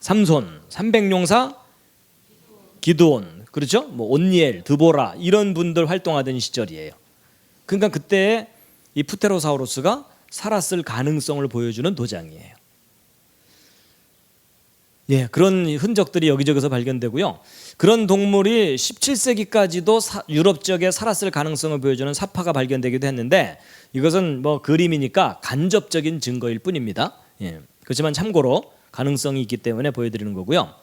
삼손, 300용사 기드온, 그렇죠? 뭐 온니엘, 드보라 이런 분들 활동하던 시절이에요. 그러니까 그때 이 프테로사우루스가 살았을 가능성을 보여주는 도장이에요. 그런 흔적들이 여기저기서 발견되고요. 그런 동물이 17세기까지도 유럽 지역에 살았을 가능성을 보여주는 사파가 발견되기도 했는데 이것은 뭐 그림이니까 간접적인 증거일 뿐입니다. 그렇지만 참고로 가능성이 있기 때문에 보여드리는 거고요.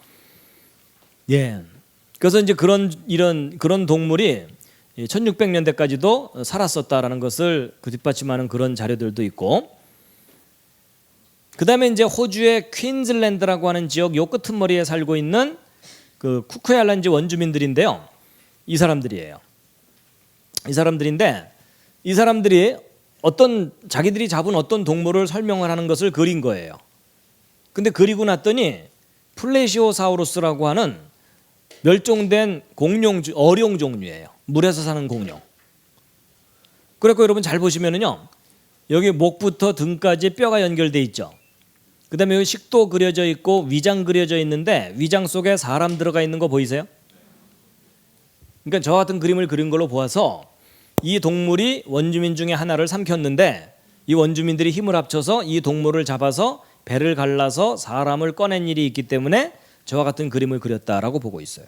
그래서 이제 그런 동물이 1600년대까지도 살았었다라는 것을 그 뒷받침하는 그런 자료들도 있고, 그 다음에 이제 호주의 퀸즐랜드라고 하는 지역 요 끄트머리에 살고 있는 그 쿠크야일랜드 원주민들인데요. 이 사람들이에요. 이 사람들이 자기들이 잡은 어떤 동물을 설명을 하는 것을 그린 거예요. 근데 그리고 났더니 플레시오사우루스라고 하는 멸종된 어룡 종류예요. 물에서 사는 공룡. 그래서 여러분 잘 보시면은요, 여기 목부터 등까지 뼈가 연결돼 있죠. 그다음에 여기 식도 그려져 있고 위장 그려져 있는데 위장 속에 사람 들어가 있는 거 보이세요? 그러니까 저 같은 그림을 그린 걸로 보아서 이 동물이 원주민 중에 하나를 삼켰는데 이 원주민들이 힘을 합쳐서 이 동물을 잡아서 배를 갈라서 사람을 꺼낸 일이 있기 때문에 저와 같은 그림을 그렸다라고 보고 있어요.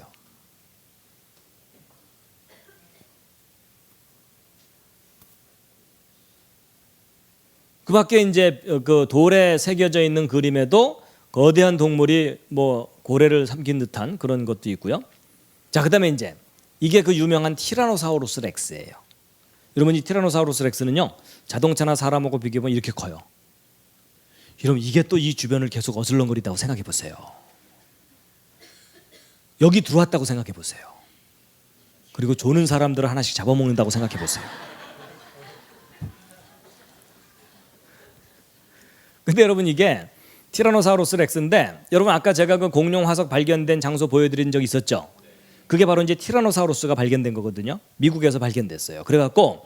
그 밖에 이제 그 돌에 새겨져 있는 그림에도 거대한 동물이 뭐 고래를 삼킨 듯한 그런 것도 있고요. 자, 그다음에 이제 이게 그 유명한 티라노사우루스 렉스예요. 여러분, 이 티라노사우루스 렉스는요, 자동차나 사람하고 비교하면 이렇게 커요. 여러분, 이게 또 이 주변을 계속 어슬렁거리다고 생각해 보세요. 여기 들어왔다고 생각해 보세요. 그리고 조는 사람들을 하나씩 잡아먹는다고 생각해 보세요. 근데 여러분, 이게 티라노사우루스 렉스인데, 여러분 아까 제가 그 공룡 화석 발견된 장소 보여드린 적 있었죠? 그게 바로 이제 티라노사우루스가 발견된 거거든요. 미국에서 발견됐어요. 그래갖고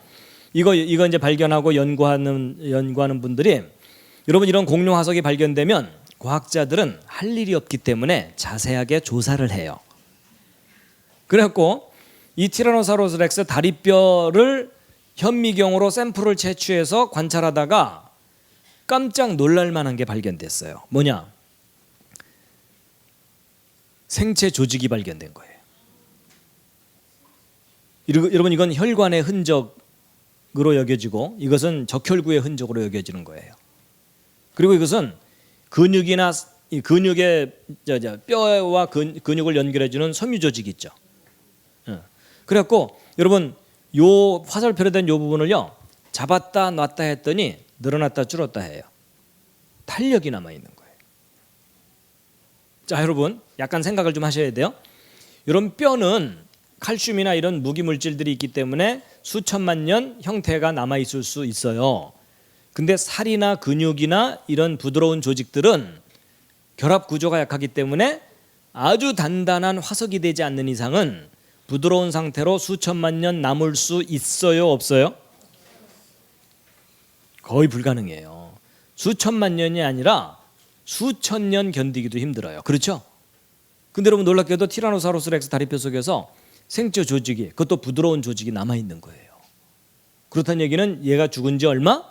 이거 이제 발견하고 연구하는 분들이, 여러분 이런 공룡 화석이 발견되면 과학자들은 할 일이 없기 때문에 자세하게 조사를 해요. 그래갖고 이 티라노사우루스 렉스 다리뼈를 현미경으로 샘플을 채취해서 관찰하다가 깜짝 놀랄 만한 게 발견됐어요. 뭐냐? 생체 조직이 발견된 거예요. 여러분, 이건 혈관의 흔적으로 여겨지고 이것은 적혈구의 흔적으로 여겨지는 거예요. 그리고 이것은 근육이나 이 근육의 뼈와 근육을 연결해주는 섬유 조직이 있죠. 그래갖고 여러분, 요 화살표로 된 요 부분을요, 잡았다 놨다 했더니 늘어났다 줄었다 해요. 탄력이 남아 있는 거예요. 자, 여러분 약간 생각을 좀 하셔야 돼요. 이런 뼈는 칼슘이나 이런 무기 물질들이 있기 때문에 수천만 년 형태가 남아 있을 수 있어요. 근데 살이나 근육이나 이런 부드러운 조직들은 결합 구조가 약하기 때문에 아주 단단한 화석이 되지 않는 이상은 부드러운 상태로 수천만 년 남을 수 있어요, 없어요? 거의 불가능해요. 수천만 년이 아니라 수천 년 견디기도 힘들어요. 그렇죠? 근데 여러분, 놀랍게도 티라노사우루스 렉스 다리뼈 속에서 생체 조직이, 그것도 부드러운 조직이 남아 있는 거예요. 그렇다는 얘기는 얘가 죽은 지 얼마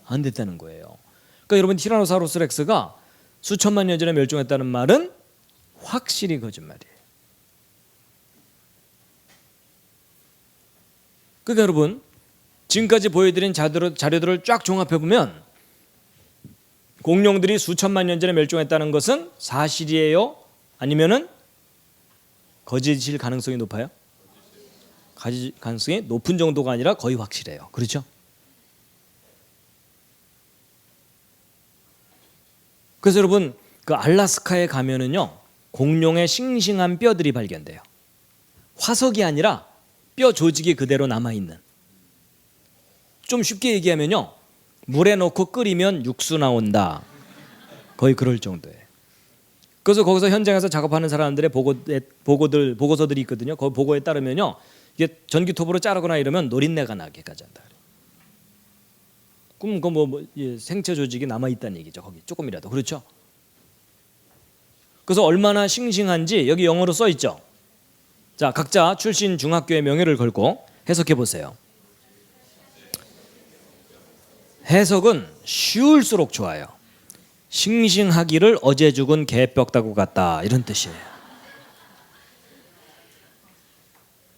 안 됐다는 거예요. 그러니까 여러분, 티라노사우루스 렉스가 수천만 년 전에 멸종했다는 말은 확실히 거짓말이에요. 그러니까 여러분, 지금까지 보여드린 자료들을 쫙 종합해 보면 공룡들이 수천만 년 전에 멸종했다는 것은 사실이에요? 아니면은 거짓일 가능성이 높아요? 가능성이 높은 정도가 아니라 거의 확실해요. 그렇죠? 그래서 여러분, 그 알래스카에 가면은요, 공룡의 싱싱한 뼈들이 발견돼요. 화석이 아니라 뼈 조직이 그대로 남아 있는. 좀 쉽게 얘기하면요, 물에 넣고 끓이면 육수 나온다. 거의 그럴 정도예요. 그래서 거기서 현장에서 작업하는 사람들의 보고서들이 있거든요. 그 보고에 따르면요, 이게 전기톱으로 자르거나 이러면 노린내가 나게까지 한다. 그럼 생체 조직이 남아 있다는 얘기죠. 거기 조금이라도. 그렇죠? 그래서 얼마나 싱싱한지 여기 영어로 써 있죠. 자, 각자 출신 중학교의 명예를 걸고 해석해 보세요. 해석은 쉬울수록 좋아요. 싱싱하기를 어제 죽은 개 뼈다구 같다, 이런 뜻이에요.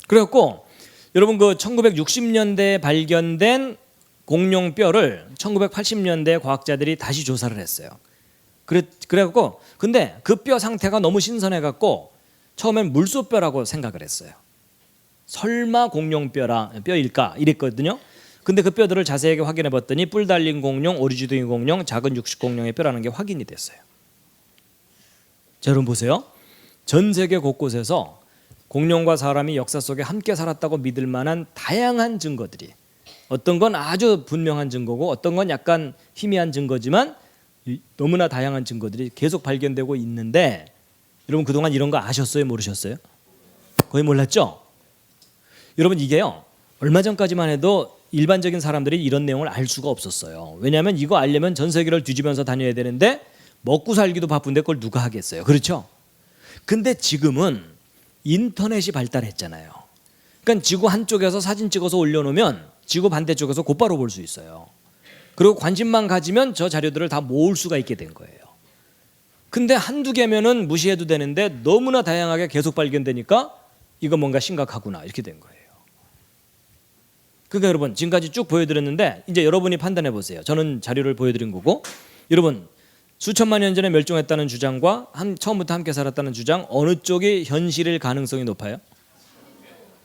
그래갖고 여러분, 그 1960년대에 발견된 공룡 뼈를 1980년대 과학자들이 다시 조사를 했어요. 그래갖고 근데 그 뼈 상태가 너무 신선해갖고 처음엔 물소뼈라고 생각을 했어요. 설마 공룡 뼈일까 이랬거든요. 근데 그 뼈들을 자세하게 확인해 봤더니 뿔 달린 공룡, 오리지둥이 공룡, 작은 육식 공룡의 뼈라는 게 확인이 됐어요. 자, 여러분 보세요. 전 세계 곳곳에서 공룡과 사람이 역사 속에 함께 살았다고 믿을 만한 다양한 증거들이, 어떤 건 아주 분명한 증거고 어떤 건 약간 희미한 증거지만 너무나 다양한 증거들이 계속 발견되고 있는데, 여러분 그동안 이런 거 아셨어요? 모르셨어요? 거의 몰랐죠? 여러분, 이게요, 얼마 전까지만 해도 일반적인 사람들이 이런 내용을 알 수가 없었어요. 왜냐하면 이거 알려면 전 세계를 뒤지면서 다녀야 되는데 먹고 살기도 바쁜데 그걸 누가 하겠어요? 그렇죠? 근데 지금은 인터넷이 발달했잖아요. 그러니까 지구 한쪽에서 사진 찍어서 올려놓으면 지구 반대쪽에서 곧바로 볼 수 있어요. 그리고 관심만 가지면 저 자료들을 다 모을 수가 있게 된 거예요. 근데 한두 개면은 무시해도 되는데 너무나 다양하게 계속 발견되니까 이거 뭔가 심각하구나 이렇게 된 거예요. 그러니까 여러분 지금까지 쭉 보여드렸는데 이제 여러분이 판단해 보세요. 저는 자료를 보여드린 거고 여러분 수천만 년 전에 멸종했다는 주장과 처음부터 함께 살았다는 주장 어느 쪽이 현실일 가능성이 높아요?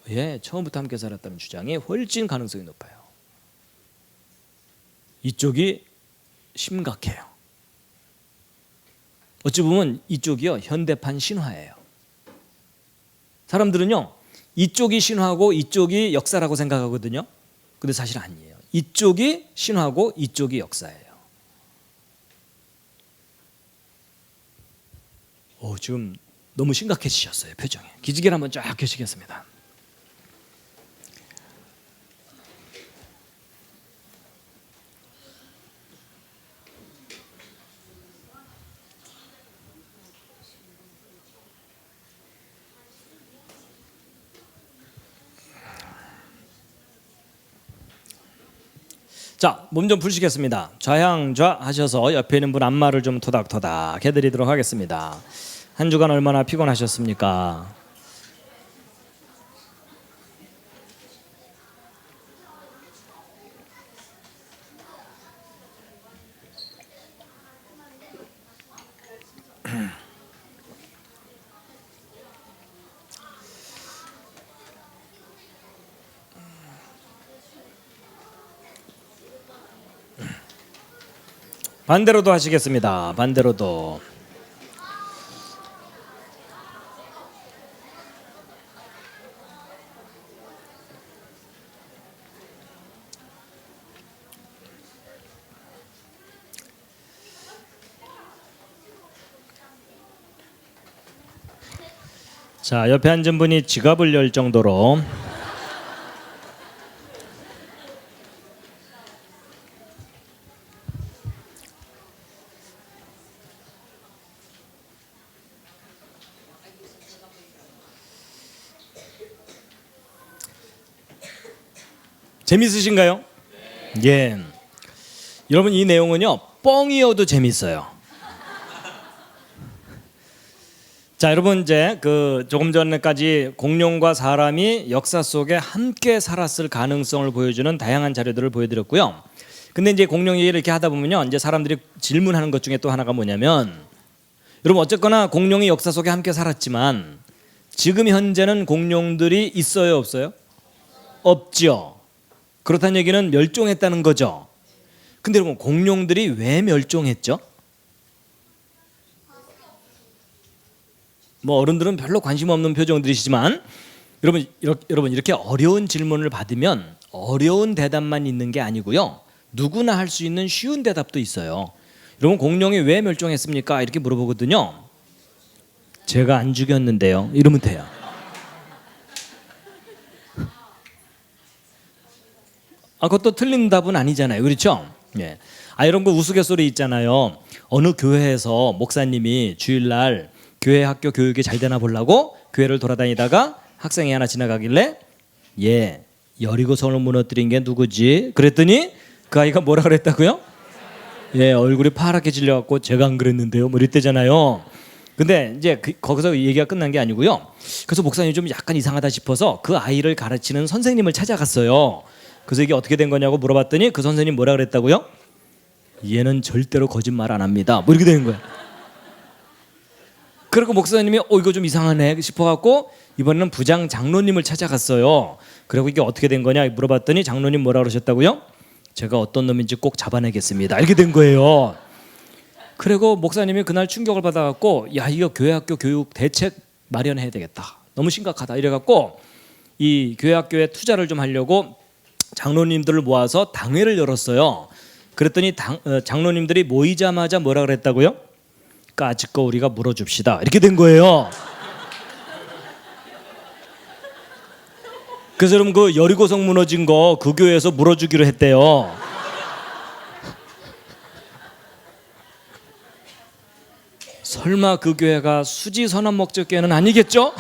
예, 처음부터 함께 살았다는 주장이 훨씬 가능성이 높아요. 이쪽이 심각해요. 어찌 보면 이쪽이요 현대판 신화예요. 사람들은요 이쪽이 신화고 이쪽이 역사라고 생각하거든요. 근데 사실 아니에요. 이쪽이 신화고 이쪽이 역사예요. 지금 너무 심각해지셨어요 표정이. 기지개를 한번 쫙 펴시겠습니다. 자, 몸 좀 푸시겠습니다. 좌향좌 하셔서 옆에 있는 분 안마를 좀 토닥토닥 해드리도록 하겠습니다. 한 주간 얼마나 피곤하셨습니까? 반대로도 하시겠습니다. 반대로도. 자, 옆에 앉은 분이 지갑을 열 정도로 재밌으신가요? 예. 여러분 이 내용은요 뻥이어도 재밌어요. 자, 여러분 이제 조금 전까지 공룡과 사람이 역사 속에 함께 살았을 가능성을 보여주는 다양한 자료들을 보여드렸고요. 근데 이제 공룡 얘기를 이렇게 하다 보면요, 이제 사람들이 질문하는 것 중에 또 하나가 뭐냐면, 여러분 어쨌거나 공룡이 역사 속에 함께 살았지만 지금 현재는 공룡들이 있어요, 없어요? 없죠. 그렇다는 얘기는 멸종했다는 거죠. 근데 여러분 공룡들이 왜 멸종했죠? 뭐 어른들은 별로 관심 없는 표정들이시지만 여러분 이렇게 어려운 질문을 받으면 어려운 대답만 있는 게 아니고요, 누구나 할 수 있는 쉬운 대답도 있어요. 여러분 공룡이 왜 멸종했습니까? 이렇게 물어보거든요. 제가 안 죽였는데요. 이러면 돼요. 그것도 틀린 답은 아니잖아요. 그렇죠? 예. 이런 거 우스갯소리 있잖아요. 어느 교회에서 목사님이 주일날 교회 학교 교육이 잘 되나 보려고 교회를 돌아다니다가 학생이 하나 지나가길래 여리고성을 무너뜨린 게 누구지? 그랬더니 그 아이가 뭐라 그랬다고요? 얼굴이 파랗게 질려갖고 제가 안 그랬는데요. 뭐 이랬대잖아요. 근데 이제 거기서 얘기가 끝난 게 아니고요. 그래서 목사님이 좀 약간 이상하다 싶어서 그 아이를 가르치는 선생님을 찾아갔어요. 그래서 이게 어떻게 된 거냐고 물어봤더니 그 선생님 뭐라 그랬다고요? 얘는 절대로 거짓말 안 합니다. 뭐 이렇게 되는 거예요. 그리고 목사님이 이거 좀 이상하네 싶어갖고 이번에는 부장 장로님을 찾아갔어요. 그리고 이게 어떻게 된 거냐 물어봤더니 장로님 뭐라 그러셨다고요? 제가 어떤 놈인지 꼭 잡아내겠습니다. 이렇게 된 거예요. 그리고 목사님이 그날 충격을 받아갖고 이거 교회 학교 교육 대책 마련해야 되겠다. 너무 심각하다. 이래갖고 이 교회 학교에 투자를 좀 하려고 장로님들을 모아서 당회를 열었어요. 그랬더니 장로님들이 모이자마자 뭐라 그랬다고요? 까짓 거 우리가 물어줍시다. 이렇게 된 거예요. 그래서 여러분 그 여리고성 무너진 거 그 교회에서 물어주기로 했대요. 설마 그 교회가 수지선한 목적교회는 아니겠죠?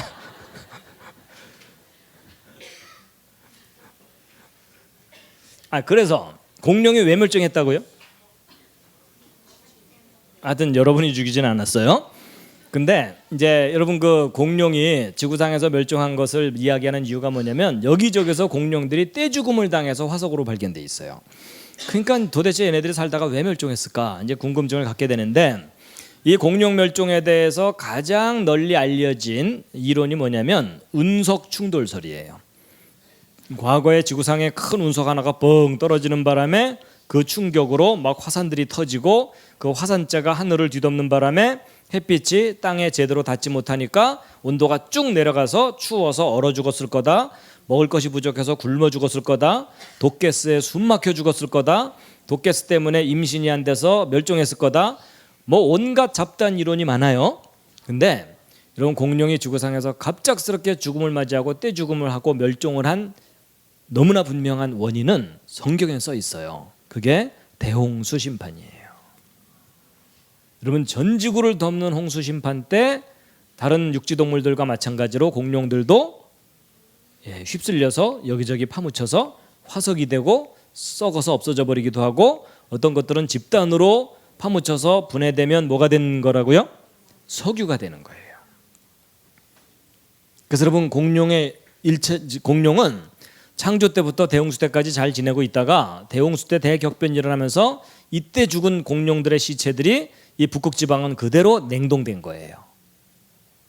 그래서 공룡이 왜 멸종했다고요? 하여튼 여러분이 죽이진 않았어요. 근데 이제 여러분 그 공룡이 지구상에서 멸종한 것을 이야기하는 이유가 뭐냐면 여기저기서 공룡들이 떼죽음을 당해서 화석으로 발견돼 있어요. 그러니까 도대체 얘네들이 살다가 왜 멸종했을까 이제 궁금증을 갖게 되는데 이 공룡 멸종에 대해서 가장 널리 알려진 이론이 뭐냐면 운석 충돌설이에요. 과거에 지구상에 큰 운석 하나가 뻥 떨어지는 바람에 그 충격으로 막 화산들이 터지고 그 화산재가 하늘을 뒤덮는 바람에 햇빛이 땅에 제대로 닿지 못하니까 온도가 쭉 내려가서 추워서 얼어 죽었을 거다. 먹을 것이 부족해서 굶어 죽었을 거다. 독가스에 숨 막혀 죽었을 거다. 독가스 때문에 임신이 안 돼서 멸종했을 거다. 뭐 온갖 잡다한 이론이 많아요. 근데 이런 공룡이 지구상에서 갑작스럽게 죽음을 맞이하고 떼죽음을 하고 멸종을 한 너무나 분명한 원인은 성경에 써 있어요. 그게 대홍수 심판이에요. 여러분 전 지구를 덮는 홍수 심판 때 다른 육지 동물들과 마찬가지로 공룡들도 휩쓸려서 여기저기 파묻혀서 화석이 되고 썩어서 없어져 버리기도 하고 어떤 것들은 집단으로 파묻혀서 분해되면 뭐가 되는 거라고요? 석유가 되는 거예요. 그래서 여러분 공룡은 창조 때부터 대홍수 때까지 잘 지내고 있다가 대홍수 때 대격변이 일어나면서 이때 죽은 공룡들의 시체들이 이 북극 지방은 그대로 냉동된 거예요.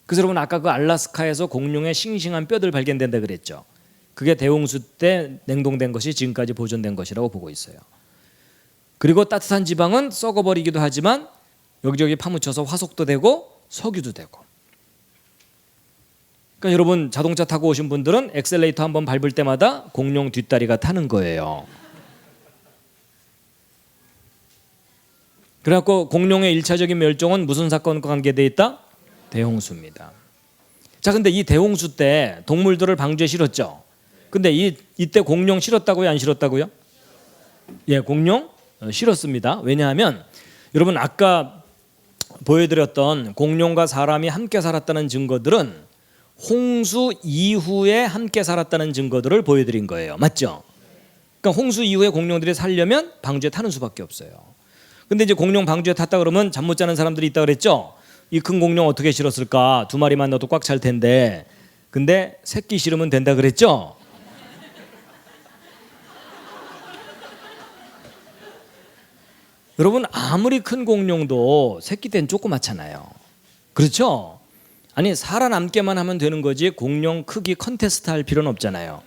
그래서 여러분 아까 그 알라스카에서 공룡의 싱싱한 뼈들 발견된다 그랬죠. 그게 대홍수 때 냉동된 것이 지금까지 보존된 것이라고 보고 있어요. 그리고 따뜻한 지방은 썩어버리기도 하지만 여기저기 파묻혀서 화석도 되고 석유도 되고. 그러니까 여러분 자동차 타고 오신 분들은 엑셀레이터 한번 밟을 때마다 공룡 뒷다리가 타는 거예요. 그래갖고 공룡의 1차적인 멸종은 무슨 사건과 관계되어 있다? 대홍수입니다. 자, 근데 이 대홍수 때 동물들을 방주에 실었죠. 근데 이때 공룡 실었다고요? 안 실었다고요? 예, 공룡 실었습니다. 왜냐하면 여러분 아까 보여드렸던 공룡과 사람이 함께 살았다는 증거들은 홍수 이후에 함께 살았다는 증거들을 보여드린 거예요. 맞죠? 그러니까 홍수 이후에 공룡들이 살려면 방주에 타는 수밖에 없어요. 근데 이제 공룡 방주에 탔다 그러면 잠 못 자는 사람들이 있다 그랬죠? 이 큰 공룡 어떻게 실었을까? 2마리만 넣어도 꽉 찰 텐데. 근데 새끼 실으면 된다 그랬죠? 여러분 아무리 큰 공룡도 새끼 때는 조그맣잖아요. 그렇죠? 아니 살아남게만 하면 되는 거지 공룡 크기 컨테스트 할 필요는 없잖아요.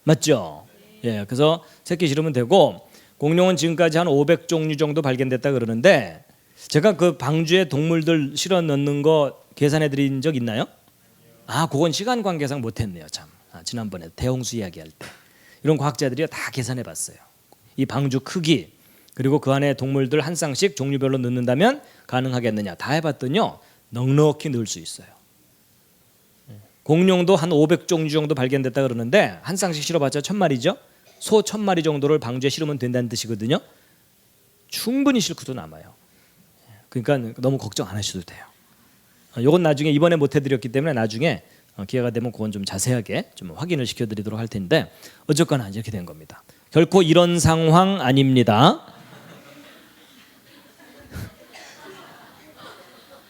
맞죠? 예, 그래서 새끼 실으면 되고 공룡은 지금까지 한 500종류 정도 발견됐다 그러는데 제가 그 방주에 동물들 실어 넣는 거 계산해 드린 적 있나요? 그건 시간 관계상 못했네요. 참. 지난번에 대홍수 이야기할 때 이런 과학자들이 다 계산해 봤어요. 이 방주 크기 그리고 그 안에 동물들 한 쌍씩 종류별로 넣는다면 가능하겠느냐 다 해봤더니요 넉넉히 넣을 수 있어요. 공룡도 한 500종류 정도 발견됐다 그러는데 한 쌍씩 실어봤자 1000마리죠. 소 1000마리 정도를 방주에 실으면 된다는 뜻이거든요. 충분히 실고도 남아요. 그러니까 너무 걱정 안 하셔도 돼요. 이건 나중에 이번에 못 해드렸기 때문에 나중에 기회가 되면 그건 좀 자세하게 좀 확인을 시켜드리도록 할 텐데 어쨌거나 이렇게 된 겁니다. 결코 이런 상황 아닙니다.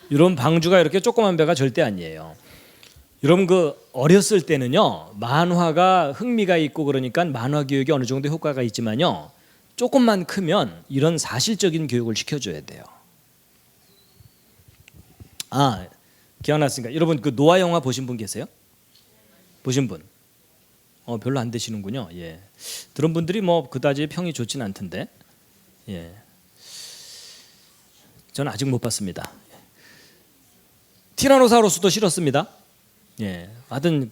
이런 방주가 이렇게 조그만 배가 절대 아니에요. 여러분 그 어렸을 때는요 만화가 흥미가 있고 그러니까 만화 교육이 어느 정도 효과가 있지만요 조금만 크면 이런 사실적인 교육을 시켜줘야 돼요. 기억났으니까 여러분 그 노아 영화 보신 분 계세요? 보신 분? 별로 안 되시는군요. 예, 들은 분들이 뭐 그다지 평이 좋진 않던데. 예, 저는 아직 못 봤습니다. 티라노사우루스도 실었습니다. 예, 하여튼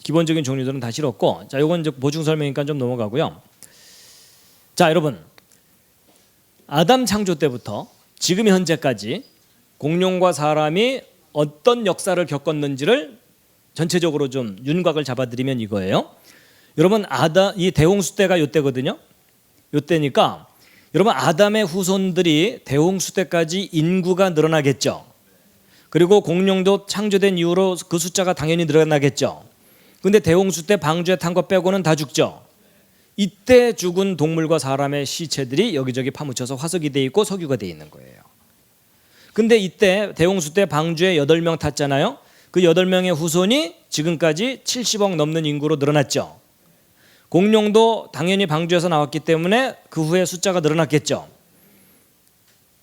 기본적인 종류들은 다 실었고, 자, 이건 이제 보충 설명이니까 좀 넘어가고요. 자, 여러분, 아담 창조 때부터 지금 현재까지 공룡과 사람이 어떤 역사를 겪었는지를 전체적으로 좀 윤곽을 잡아드리면 이거예요. 여러분, 이 대홍수 때가 이때거든요. 이때니까 여러분 아담의 후손들이 대홍수 때까지 인구가 늘어나겠죠. 그리고 공룡도 창조된 이후로 그 숫자가 당연히 늘어나겠죠. 근데 대홍수 때 방주에 탄 거 빼고는 다 죽죠. 이때 죽은 동물과 사람의 시체들이 여기저기 파묻혀서 화석이 돼 있고 석유가 돼 있는 거예요. 근데 이때 대홍수 때 방주에 8명 탔잖아요. 그 8명의 후손이 지금까지 70억 넘는 인구로 늘어났죠. 공룡도 당연히 방주에서 나왔기 때문에 그 후에 숫자가 늘어났겠죠.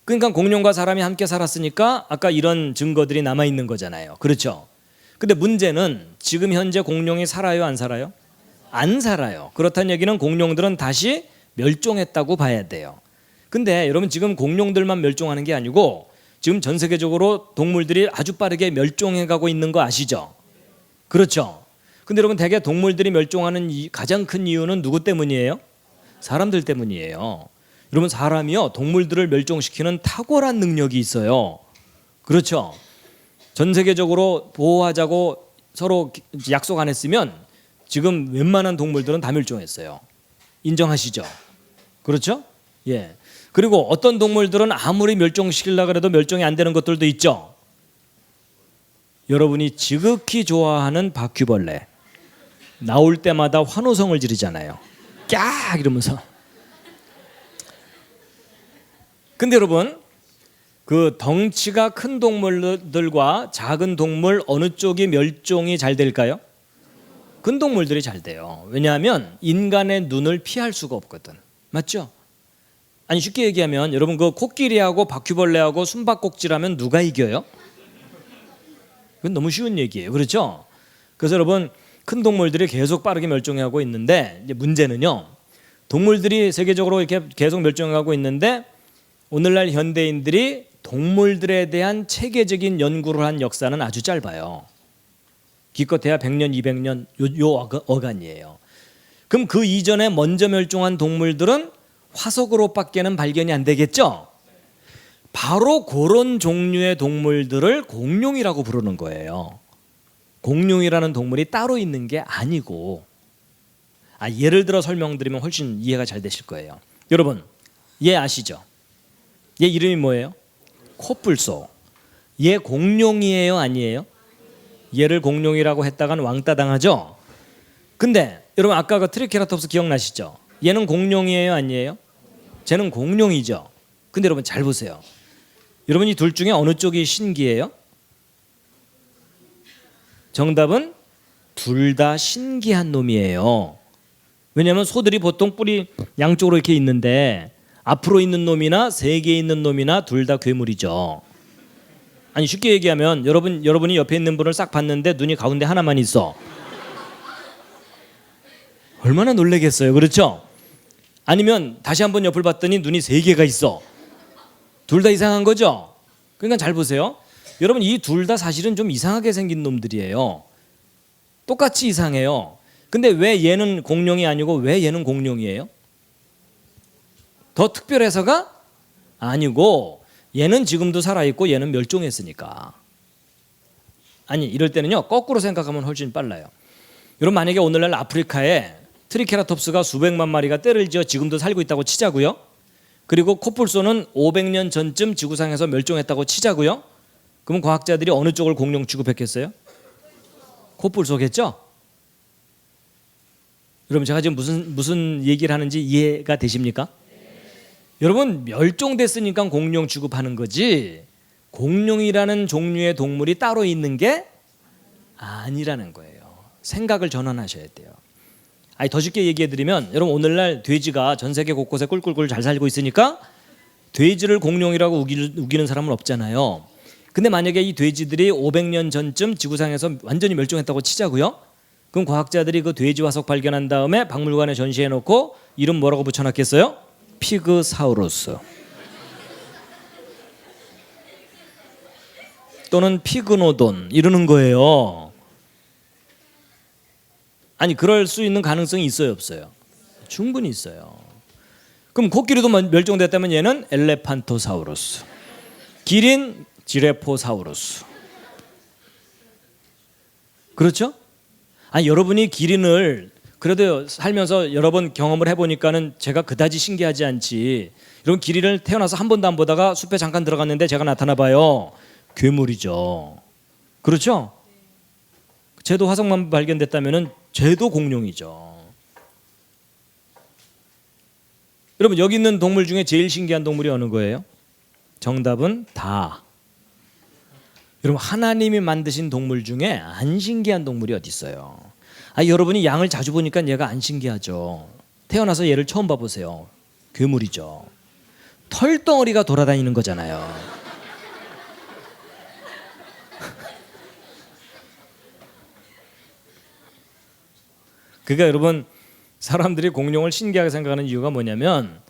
그러니까 공룡과 사람이 함께 살았으니까 아까 이런 증거들이 남아있는 거잖아요. 그렇죠. 근데 문제는 지금 현재 공룡이 살아요, 안 살아요? 안 살아요. 그렇다는 얘기는 공룡들은 다시 멸종했다고 봐야 돼요. 근데 여러분 지금 공룡들만 멸종하는 게 아니고 지금 전 세계적으로 동물들이 아주 빠르게 멸종해가고 있는 거 아시죠? 그렇죠. 근데 여러분 대개 동물들이 멸종하는 가장 큰 이유는 누구 때문이에요? 사람들 때문이에요. 여러분 사람이요 동물들을 멸종시키는 탁월한 능력이 있어요. 그렇죠. 전 세계적으로 보호하자고 서로 약속 안 했으면 지금 웬만한 동물들은 다 멸종했어요. 인정하시죠? 그렇죠? 예. 그리고 어떤 동물들은 아무리 멸종시키려고 해도 멸종이 안 되는 것들도 있죠. 여러분이 지극히 좋아하는 바퀴벌레 나올 때마다 환호성을 지르잖아요. 깍 이러면서. 근데 여러분 그 덩치가 큰 동물들과 작은 동물 어느 쪽이 멸종이 잘 될까요? 큰 동물들이 잘 돼요. 왜냐하면 인간의 눈을 피할 수가 없거든. 맞죠? 아니 쉽게 얘기하면 여러분 그 코끼리하고 바퀴벌레하고 숨바꼭질하면 누가 이겨요? 그건 너무 쉬운 얘기예요. 그렇죠? 그래서 여러분 큰 동물들이 계속 빠르게 멸종하고 있는데 이제 문제는요. 동물들이 세계적으로 이렇게 계속 멸종하고 있는데 오늘날 현대인들이 동물들에 대한 체계적인 연구를 한 역사는 아주 짧아요. 기껏해야 100년, 200년 요 어간이에요. 그럼 그 이전에 먼저 멸종한 동물들은 화석으로밖에는 발견이 안 되겠죠? 바로 그런 종류의 동물들을 공룡이라고 부르는 거예요. 공룡이라는 동물이 따로 있는 게 아니고 예를 들어 설명드리면 훨씬 이해가 잘 되실 거예요. 여러분 얘 아시죠? 얘 이름이 뭐예요? 코뿔소. 얘 공룡이에요? 아니에요? 얘를 공룡이라고 했다간 왕따 당하죠? 근데 여러분 아까 그 트리케라톱스 기억나시죠? 얘는 공룡이에요? 아니에요? 쟤는 공룡이죠. 근데 여러분 잘 보세요. 여러분 이 둘 중에 어느 쪽이 신기해요? 정답은 둘 다 신기한 놈이에요. 왜냐하면 소들이 보통 뿔이 양쪽으로 이렇게 있는데 앞으로 있는 놈이나 세 개 있는 놈이나 둘 다 괴물이죠. 아니 쉽게 얘기하면 여러분이 옆에 있는 분을 싹 봤는데 눈이 가운데 하나만 있어. 얼마나 놀라겠어요. 그렇죠? 아니면 다시 한번 옆을 봤더니 눈이 세 개가 있어. 둘 다 이상한 거죠? 그러니까 잘 보세요. 여러분 이 둘 다 사실은 좀 이상하게 생긴 놈들이에요. 똑같이 이상해요. 근데 왜 얘는 공룡이 아니고 왜 얘는 공룡이에요? 더 특별해서가 아니고 얘는 지금도 살아있고 얘는 멸종했으니까. 아니 이럴 때는요 거꾸로 생각하면 훨씬 빨라요. 여러분 만약에 오늘날 아프리카에 트리케라톱스가 수백만 마리가 떼를 지어 지금도 살고 있다고 치자고요. 그리고 코뿔소는 500년 전쯤 지구상에서 멸종했다고 치자고요. 그럼 과학자들이 어느 쪽을 공룡 취급했겠어요? 코뿔소겠죠? 여러분 제가 지금 무슨 얘기를 하는지 이해가 되십니까? 여러분 멸종됐으니까 공룡 취급하는 거지 공룡이라는 종류의 동물이 따로 있는 게 아니라는 거예요. 생각을 전환하셔야 돼요. 더 쉽게 얘기해드리면 여러분 오늘날 돼지가 전 세계 곳곳에 꿀꿀꿀 잘 살고 있으니까 돼지를 공룡이라고 우기는 사람은 없잖아요. 근데 만약에 이 돼지들이 500년 전쯤 지구상에서 완전히 멸종했다고 치자고요. 그럼 과학자들이 그 돼지 화석 발견한 다음에 박물관에 전시해놓고 이름 뭐라고 붙여놨겠어요? 피그사우루스 또는 피그노돈 이러는 거예요. 아니 그럴 수 있는 가능성이 있어요 없어요? 충분히 있어요. 그럼 코끼리도 멸종됐다면 얘는 엘레판토사우루스, 기린 지레포사우루스. 그렇죠? 아니 여러분이 기린을 그래도 살면서 여러 번 경험을 해보니까는 제가 그다지 신기하지 않지. 이런 기린을 태어나서 한 번도 안 보다가 숲에 잠깐 들어갔는데 제가 나타나 봐요. 괴물이죠. 그렇죠? 쟤도 화석만 발견됐다면은 쟤도 공룡이죠. 여러분 여기 있는 동물 중에 제일 신기한 동물이 어느 거예요? 정답은 다. 여러분 하나님이 만드신 동물 중에 안 신기한 동물이 어디 있어요? 여러분이 양을 자주 보니까 얘가 안 신기하죠. 태어나서 얘를 처음 봐보세요. 괴물이죠. 털덩어리가 돌아다니는 거잖아요. 그러니까 여러분 사람들이 공룡을 신기하게 생각하는 이유가 뭐냐면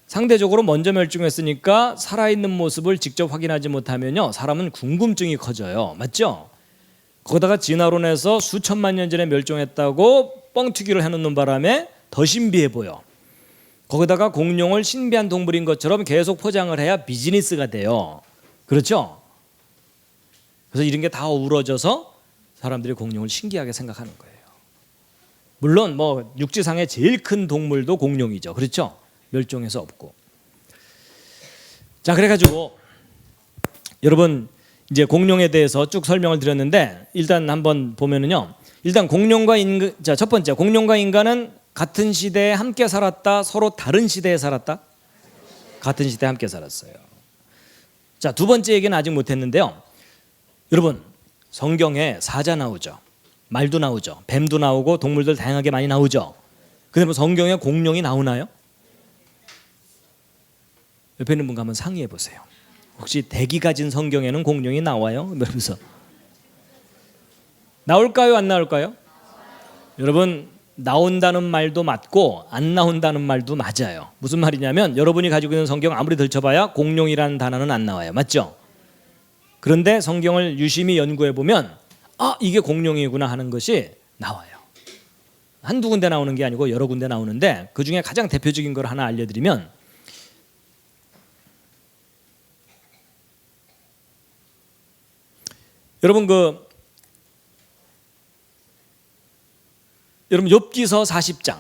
상대적으로 먼저 멸종했으니까 살아있는 모습을 직접 확인하지 못하면요 사람은 궁금증이 커져요. 맞죠? 거기다가 진화론에서 수천만 년 전에 멸종했다고 뻥튀기를 해놓는 바람에 더 신비해 보여. 거기다가 공룡을 신비한 동물인 것처럼 계속 포장을 해야 비즈니스가 돼요. 그렇죠? 그래서 이런 게 다 어우러져서 사람들이 공룡을 신기하게 생각하는 거예요. 물론 뭐 육지상의 제일 큰 동물도 공룡이죠. 그렇죠? 멸종해서 없고. 자, 그래가지고 여러분 이제 공룡에 대해서 쭉 설명을 드렸는데 일단 한번 보면은요. 일단 공룡과 인간, 자, 첫 번째 공룡과 인간은 같은 시대에 함께 살았다, 서로 다른 시대에 살았다? 같은 시대에 함께 살았어요. 자, 두 번째 얘기는 아직 못했는데요. 여러분 성경에 사자 나오죠. 말도 나오죠. 뱀도 나오고 동물들 다양하게 많이 나오죠. 근데 뭐 성경에 공룡이 나오나요? 옆에 있는 분과 한번 상의해 보세요. 혹시 대기 가진 성경에는 공룡이 나와요? 그러면서 나올까요? 안 나올까요? 여러분 나온다는 말도 맞고 안 나온다는 말도 맞아요. 무슨 말이냐면 여러분이 가지고 있는 성경 아무리 들춰봐야 공룡이라는 단어는 안 나와요. 맞죠? 그런데 성경을 유심히 연구해 보면 이게 공룡이구나 하는 것이 나와요. 한두 군데 나오는 게 아니고 여러 군데 나오는데 그중에 가장 대표적인 걸 하나 알려드리면 여러분 여러분 욥기서 40장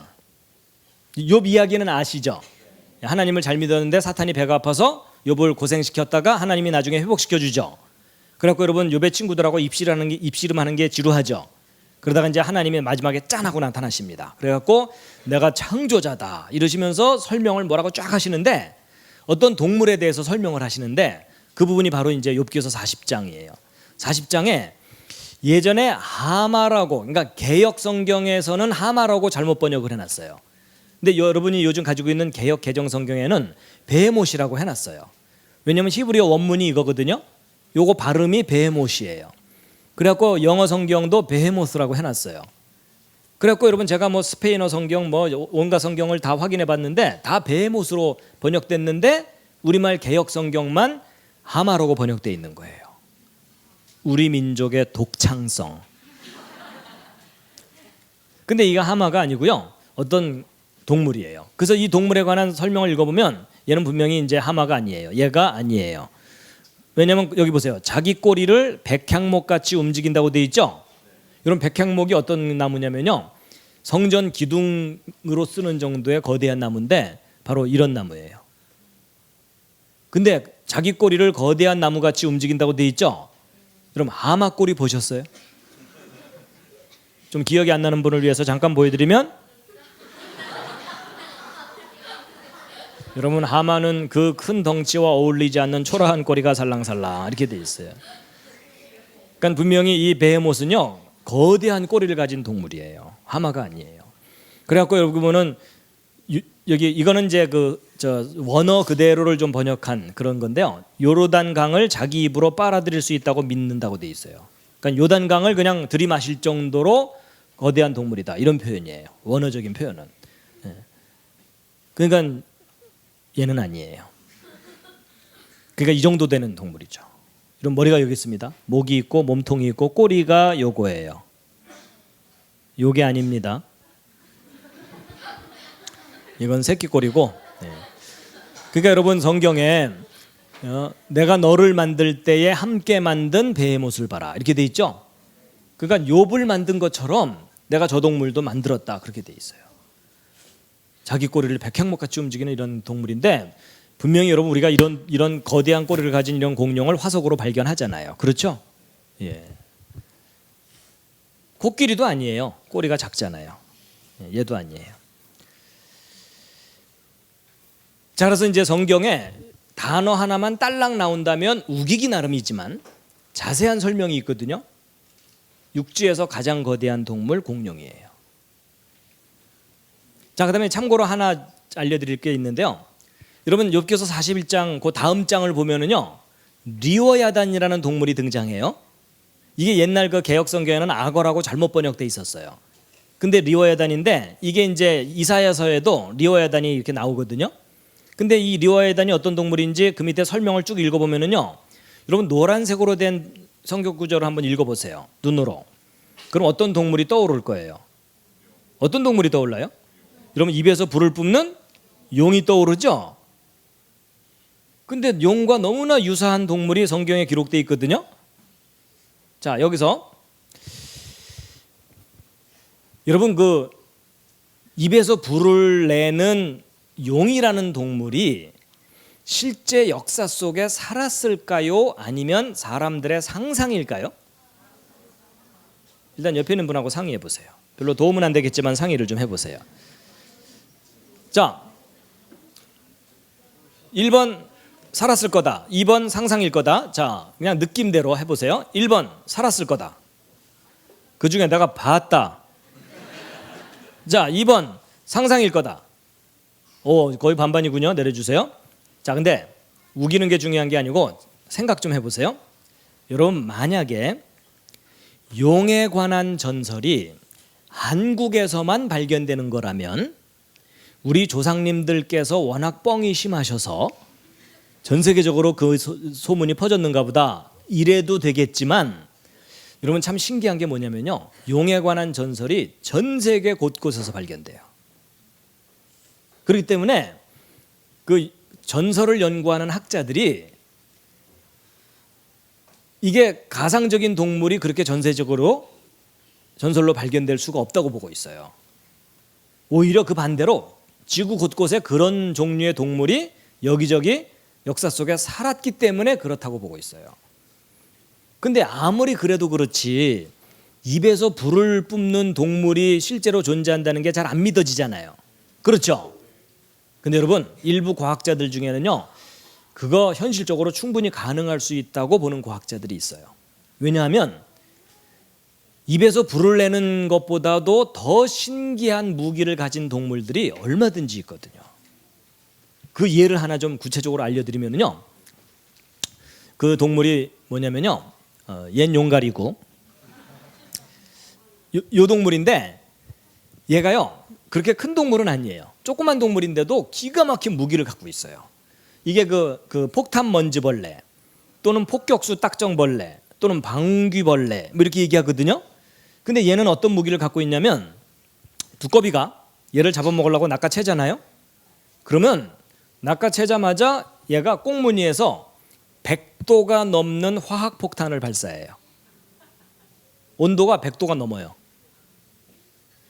욥 이야기는 아시죠? 하나님을 잘 믿었는데 사탄이 배가 아파서 욥을 고생시켰다가 하나님이 나중에 회복시켜 주죠. 그래갖고 여러분 욥의 친구들하고 입씨름하는 게 지루하죠. 그러다가 이제 하나님이 마지막에 짠하고 나타나십니다. 그래갖고 내가 창조자다 이러시면서 설명을 뭐라고 쫙 하시는데 어떤 동물에 대해서 설명을 하시는데 그 부분이 바로 이제 욥기서 40장이에요. 40장에 예전에 하마라고, 그러니까 개역 성경에서는 하마라고 잘못 번역을 해놨어요. 근데 여러분이 요즘 가지고 있는 개역 개정 성경에는 베헤못이라고 해놨어요. 왜냐하면 히브리어 원문이 이거거든요. 요거 발음이 베헤못이에요. 그래갖고 영어 성경도 베헤모스라고 해놨어요. 그래갖고 여러분 제가 뭐 스페인어 성경 뭐 온갖 성경을 다 확인해봤는데 다 베헤못으로 번역됐는데 우리말 개역 성경만 하마라고 번역돼 있는 거예요. 우리 민족의 독창성. 근데 이거 하마가 아니고요. 어떤 동물이에요. 그래서 이 동물에 관한 설명을 읽어보면 얘는 분명히 이제 하마가 아니에요. 얘가 아니에요. 왜냐하면 여기 보세요. 자기 꼬리를 백향목같이 움직인다고 돼 있죠. 여러분 백향목이 어떤 나무냐면요. 성전 기둥으로 쓰는 정도의 거대한 나무인데 바로 이런 나무예요. 근데 자기 꼬리를 거대한 나무같이 움직인다고 돼 있죠. 여러분 하마 꼬리 보셨어요? 좀 기억이 안 나는 분을 위해서 잠깐 보여드리면 여러분 하마는 그 큰 덩치와 어울리지 않는 초라한 꼬리가 살랑살랑 이렇게 돼 있어요. 그러니까 분명히 이 베헤못은요 거대한 꼬리를 가진 동물이에요. 하마가 아니에요. 그래갖고 여러분은 여기 이거는 이제 원어 그대로를 좀 번역한 그런 건데요. 요르단 강을 자기 입으로 빨아들일 수 있다고 믿는다고 돼 있어요. 그러니까 요단강을 그냥 들이마실 정도로 거대한 동물이다 이런 표현이에요. 원어적인 표현은. 그러니까 얘는 아니에요. 그러니까 이 정도 되는 동물이죠. 이런 머리가 여기 있습니다. 목이 있고 몸통이 있고 꼬리가 요거예요. 요게 아닙니다. 이건 새끼 꼬리고. 그러니까 여러분 성경에 내가 너를 만들 때에 함께 만든 베헤못을 봐라 이렇게 돼 있죠. 그러니까 욥을 만든 것처럼 내가 저 동물도 만들었다 그렇게 돼 있어요. 자기 꼬리를 백향목같이 움직이는 이런 동물인데 분명히 여러분 우리가 이런 거대한 꼬리를 가진 이런 공룡을 화석으로 발견하잖아요. 그렇죠? 예. 코끼리도 아니에요. 꼬리가 작잖아요. 얘도 아니에요. 자, 그래서 이제 성경에 단어 하나만 딸랑 나온다면 우기기 나름이지만 자세한 설명이 있거든요. 육지에서 가장 거대한 동물 공룡이에요. 자, 그다음에 참고로 하나 알려드릴 게 있는데요. 여러분 욥기서 41장 그 다음 장을 보면은요, 리워야단이라는 동물이 등장해요. 이게 옛날 그 개역 성경에는 악어라고 잘못 번역돼 있었어요. 근데 리워야단인데 이게 이제 이사야서에도 리워야단이 이렇게 나오거든요. 근데 이 리워야단이 어떤 동물인지 그 밑에 설명을 쭉 읽어보면은요, 여러분 노란색으로 된 성경 구절을 한번 읽어보세요. 눈으로. 그럼 어떤 동물이 떠오를 거예요? 어떤 동물이 떠올라요? 여러분 입에서 불을 뿜는 용이 떠오르죠? 근데 용과 너무나 유사한 동물이 성경에 기록되어 있거든요. 자, 여기서 여러분 그 입에서 불을 내는 용이라는 동물이 실제 역사 속에 살았을까요? 아니면 사람들의 상상일까요? 일단 옆에 있는 분하고 상의해 보세요. 별로 도움은 안 되겠지만 상의를 좀 해보세요. 자, 1번 살았을 거다, 2번 상상일 거다. 자, 그냥 느낌대로 해보세요. 1번 살았을 거다. 그 중에 내가 봤다. 자, 2번 상상일 거다. 오, 거의 반반이군요. 내려주세요. 자, 근데 우기는 게 중요한 게 아니고 생각 좀 해보세요. 여러분 만약에 용에 관한 전설이 한국에서만 발견되는 거라면 우리 조상님들께서 워낙 뻥이 심하셔서 전 세계적으로 그 소문이 퍼졌는가 보다 이래도 되겠지만, 여러분 참 신기한 게 뭐냐면요, 용에 관한 전설이 전 세계 곳곳에서 발견돼요. 그렇기 때문에 그 전설을 연구하는 학자들이 이게 가상적인 동물이 그렇게 전세적으로 전설로 발견될 수가 없다고 보고 있어요. 오히려 그 반대로 지구 곳곳에 그런 종류의 동물이 여기저기 역사 속에 살았기 때문에 그렇다고 보고 있어요. 근데 아무리 그래도 그렇지 입에서 불을 뿜는 동물이 실제로 존재한다는 게 잘 안 믿어지잖아요. 그렇죠? 근데 여러분 일부 과학자들 중에는요, 그거 현실적으로 충분히 가능할 수 있다고 보는 과학자들이 있어요. 왜냐하면 입에서 불을 내는 것보다도 더 신기한 무기를 가진 동물들이 얼마든지 있거든요. 그 예를 하나 좀 구체적으로 알려드리면요, 그 동물이 뭐냐면요, 옛 용가리고 요 동물인데 얘가요 그렇게 큰 동물은 아니에요. 조그만 동물인데도 기가 막힌 무기를 갖고 있어요. 이게 그 폭탄 먼지벌레 또는 폭격수 딱정벌레 또는 방귀벌레 뭐 이렇게 얘기하거든요. 근데 얘는 어떤 무기를 갖고 있냐면, 두꺼비가 얘를 잡아먹으려고 낚아채잖아요. 그러면 낚아채자마자 얘가 꽁무니에서 100도가 넘는 화학폭탄을 발사해요. 온도가 100도가 넘어요.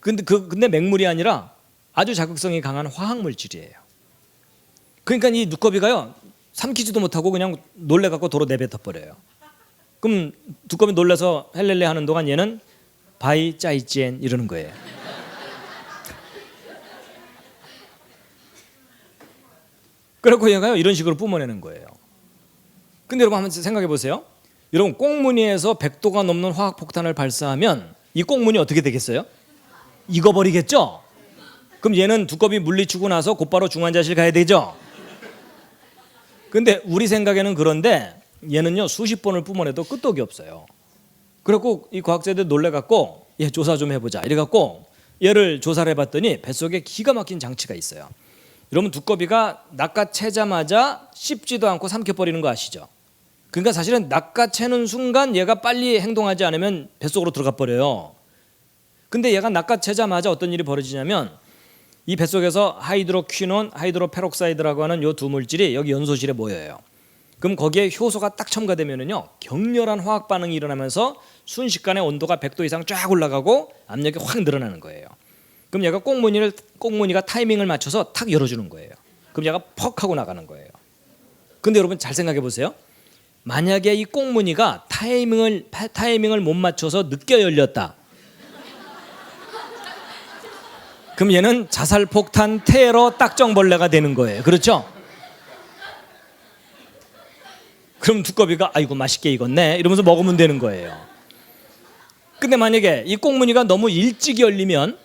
근데 맹물이 아니라 아주 자극성이 강한 화학물질이에요. 그러니까 이 두꺼비가요 삼키지도 못하고 그냥 놀래갖고 도로 내뱉어버려요. 그럼 두꺼비 놀라서 헬렐레 하는 동안 얘는 바이 짜이찌엔 이러는 거예요. 그래서 얘가요 이런 식으로 뿜어내는 거예요. 근데 여러분 한번 생각해 보세요. 여러분 꽁무니에서 100도가 넘는 화학폭탄을 발사하면 이 꽁무니 어떻게 되겠어요? 익어버리겠죠? 그럼 얘는 두꺼비 물리치고 나서 곧바로 중환자실 가야 되죠? 근데 우리 생각에는 그런데 얘는요 수십 번을 뿜어내도 끄떡이 없어요. 그래갖고 이 과학자들 놀래갖고 얘 조사 좀 해보자 이래갖고 얘를 조사를 해봤더니 뱃속에 기가 막힌 장치가 있어요. 여러분 두꺼비가 낚아채자마자 씹지도 않고 삼켜버리는 거 아시죠? 그러니까 사실은 낚아채는 순간 얘가 빨리 행동하지 않으면 뱃속으로 들어가 버려요. 근데 얘가 낚아채자마자 어떤 일이 벌어지냐면 이 뱃속에서 하이드로퀴논, 하이드로페록사이드라고 하는 요 두 물질이 여기 연소실에 모여요. 그럼 거기에 효소가 딱 첨가되면은요 격렬한 화학 반응이 일어나면서 순식간에 온도가 100도 이상 쫙 올라가고 압력이 확 늘어나는 거예요. 그럼 얘가 꽁무니가 타이밍을 맞춰서 탁 열어주는 거예요. 그럼 얘가 퍽 하고 나가는 거예요. 근데 여러분 잘 생각해 보세요. 만약에 이 꽁무니가 타이밍을 못 맞춰서 늦게 열렸다. 그럼 얘는 자살폭탄 테러 딱정벌레가 되는 거예요. 그렇죠? 그럼 두꺼비가 아이고 맛있게 익었네 이러면서 먹으면 되는 거예요. 근데 만약에 이 꽁무니가 너무 일찍 열리면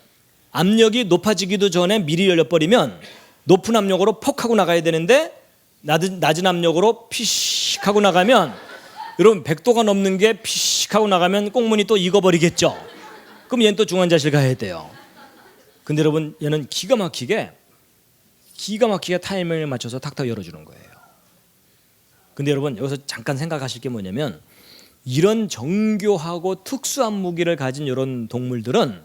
압력이 높아지기도 전에 미리 열려버리면 높은 압력으로 퍽 하고 나가야 되는데 낮은 압력으로 피식 하고 나가면 여러분 100도가 넘는 게 피식 하고 나가면 꽁무니 또 익어버리겠죠. 그럼 얘는 또 중환자실 가야 돼요. 근데 여러분 얘는 기가 막히게 타이밍을 맞춰서 탁탁 열어주는 거예요. 근데 여러분 여기서 잠깐 생각하실 게 뭐냐면 이런 정교하고 특수한 무기를 가진 이런 동물들은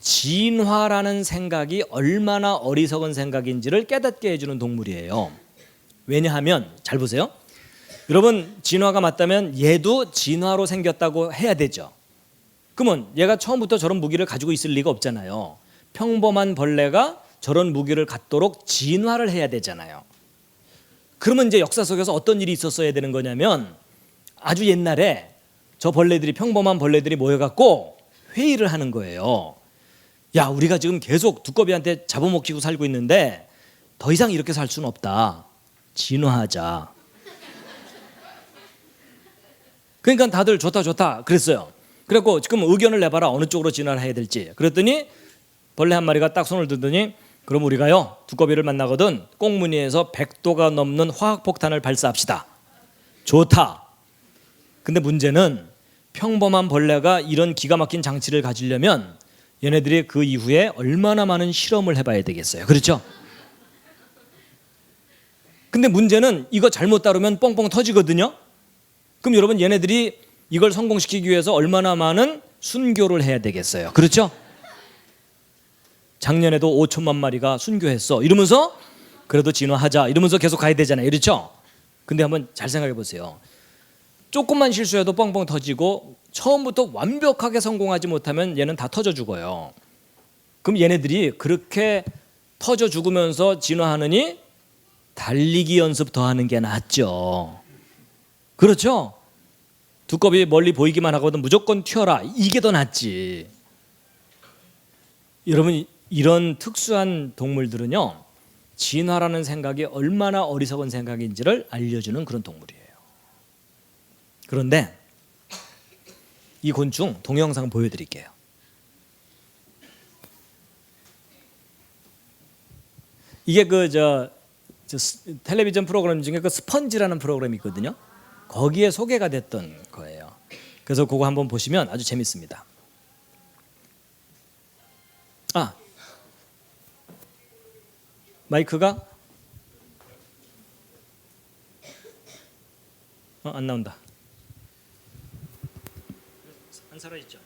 진화라는 생각이 얼마나 어리석은 생각인지를 깨닫게 해주는 동물이에요. 왜냐하면 잘 보세요. 여러분 진화가 맞다면 얘도 진화로 생겼다고 해야 되죠. 그러면 얘가 처음부터 저런 무기를 가지고 있을 리가 없잖아요. 평범한 벌레가 저런 무기를 갖도록 진화를 해야 되잖아요. 그러면 이제 역사 속에서 어떤 일이 있었어야 되는 거냐면 아주 옛날에 저 벌레들이 평범한 벌레들이 모여갖고 회의를 하는 거예요. 야, 우리가 지금 계속 두꺼비한테 잡아먹히고 살고 있는데 더 이상 이렇게 살 수는 없다. 진화하자. 그러니까 다들 좋다 그랬어요. 그래갖고 지금 의견을 내봐라. 어느 쪽으로 진화를 해야 될지. 그랬더니 벌레 한 마리가 딱 손을 들더니 그럼 우리가요 두꺼비를 만나거든 꽁무니에서 100도가 넘는 화학폭탄을 발사합시다. 좋다. 근데 문제는 평범한 벌레가 이런 기가 막힌 장치를 가지려면 얘네들이 그 이후에 얼마나 많은 실험을 해봐야 되겠어요. 그렇죠? 근데 문제는 이거 잘못 다루면 뻥뻥 터지거든요. 그럼 여러분 얘네들이 이걸 성공시키기 위해서 얼마나 많은 순교를 해야 되겠어요. 그렇죠? 작년에도 5천만 마리가 순교했어 이러면서 그래도 진화하자 이러면서 계속 가야 되잖아요. 그렇죠? 근데 한번 잘 생각해 보세요. 조금만 실수해도 뻥뻥 터지고 처음부터 완벽하게 성공하지 못하면 얘는 다 터져 죽어요. 그럼 얘네들이 그렇게 터져 죽으면서 진화하느니 달리기 연습 더 하는 게 낫죠. 그렇죠? 두꺼비 멀리 보이기만 하거든 무조건 튀어라 이게 더 낫지. 여러분 이런 특수한 동물들은요 진화라는 생각이 얼마나 어리석은 생각인지를 알려주는 그런 동물이에요. 그런데 이 곤충 동영상 보여드릴게요. 이게 텔레비전 프로그램 중에 그 스펀지라는 프로그램이 있거든요. 거기에 소개가 됐던 거예요. 그래서 그거 한번 보시면 아주 재밌습니다. 마이크가 안 나온다. 안 살아있죠?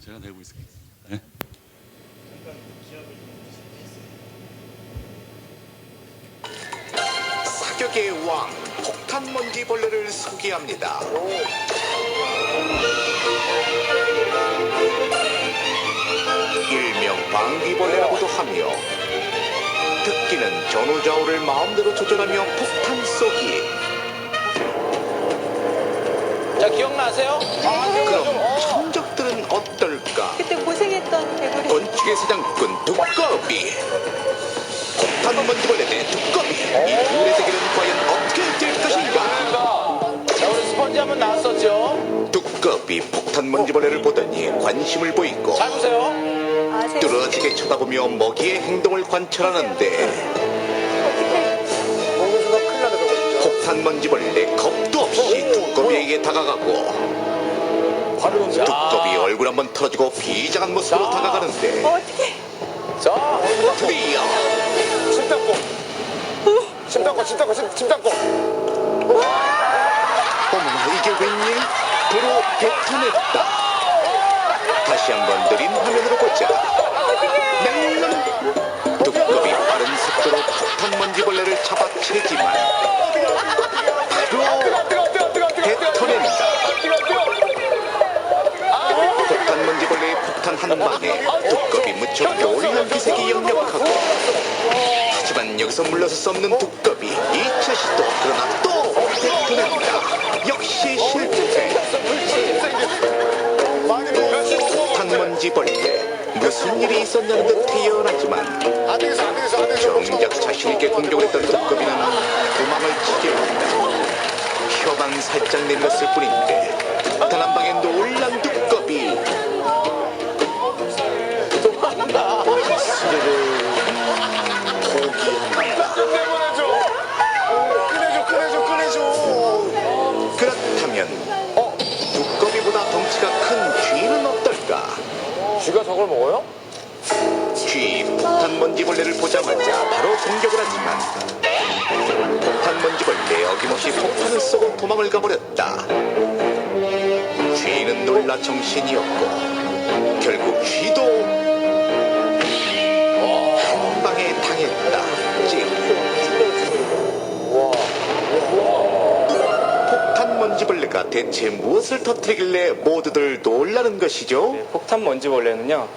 제가 내고 있을게요. 네?
사격의 왕 폭탄먼지벌레를 소개합니다. 일명 방귀벌레라고도 하며 듣기는 전우좌우를 마음대로 조절하며 폭탄 쏘기.
자, 기억나세요?
그럼 천적들은 어떨까?
그때 고생했던 개구리.
건축의 사장꾼 두꺼비, 폭탄먼지벌레 대 두꺼비, 이 둘의 대결은 과연 어떻게 될 것인가?
자, 우리 스펀지 한번 나왔었죠?
두꺼비 폭탄먼지벌레를 보더니 관심을 보이고
잘 보세요.
아세요?
뚫어지게 쳐다보며 먹이의 행동을 관찰하는데 폭탄먼지벌레 겁도 없이 두꺼비에게 다가가고 두꺼비 얼굴 한번 털어주고 비장한 모습으로 다가가는데
어떻게?
자,
드디어
침 닦고.
어머나 이게 웬일? 도로 뱉어냈다. 다시 한번 느린 화면으로 보자. 멜론 두꺼비 빠른 속도로 폭탄 먼지벌레를 잡아채지만 바로 뱉어낸다. 폭탄 먼지벌레의 폭탄 한 방에 두꺼비 무척 놀란 기색이 역력하고, 하지만 여기서 물러설 수 없는 두꺼비 2차 시도. 그러나 또 뱉어낸다. 역시 실패. 폭탄 먼지벌레 무슨 일이 있었냐는 듯 태연하지만 정작 자신있게 공격을 했던 두꺼비는 도망을 치게 한다. 혀만 살짝 내밀었을 뿐인데 폭탄 한 방에 놀란 두꺼비. 그렇다면 두꺼비보다 덩치가 큰 쥐는 어떨까?
쥐가 저걸 먹어요?
쥐 폭탄 먼지벌레를 보자마자 바로 공격을 하지만 폭탄 먼지벌레 어김없이 폭탄을 쏘고 도망을 가버렸다. 쥐는 놀라 정신이 없고 결국 쥐도 한 방에 당했다. 찡. 폭탄 먼지벌레가 대체 무엇을 터뜨리길래 모두들 놀라는 것이죠?
폭탄 먼지벌레는요,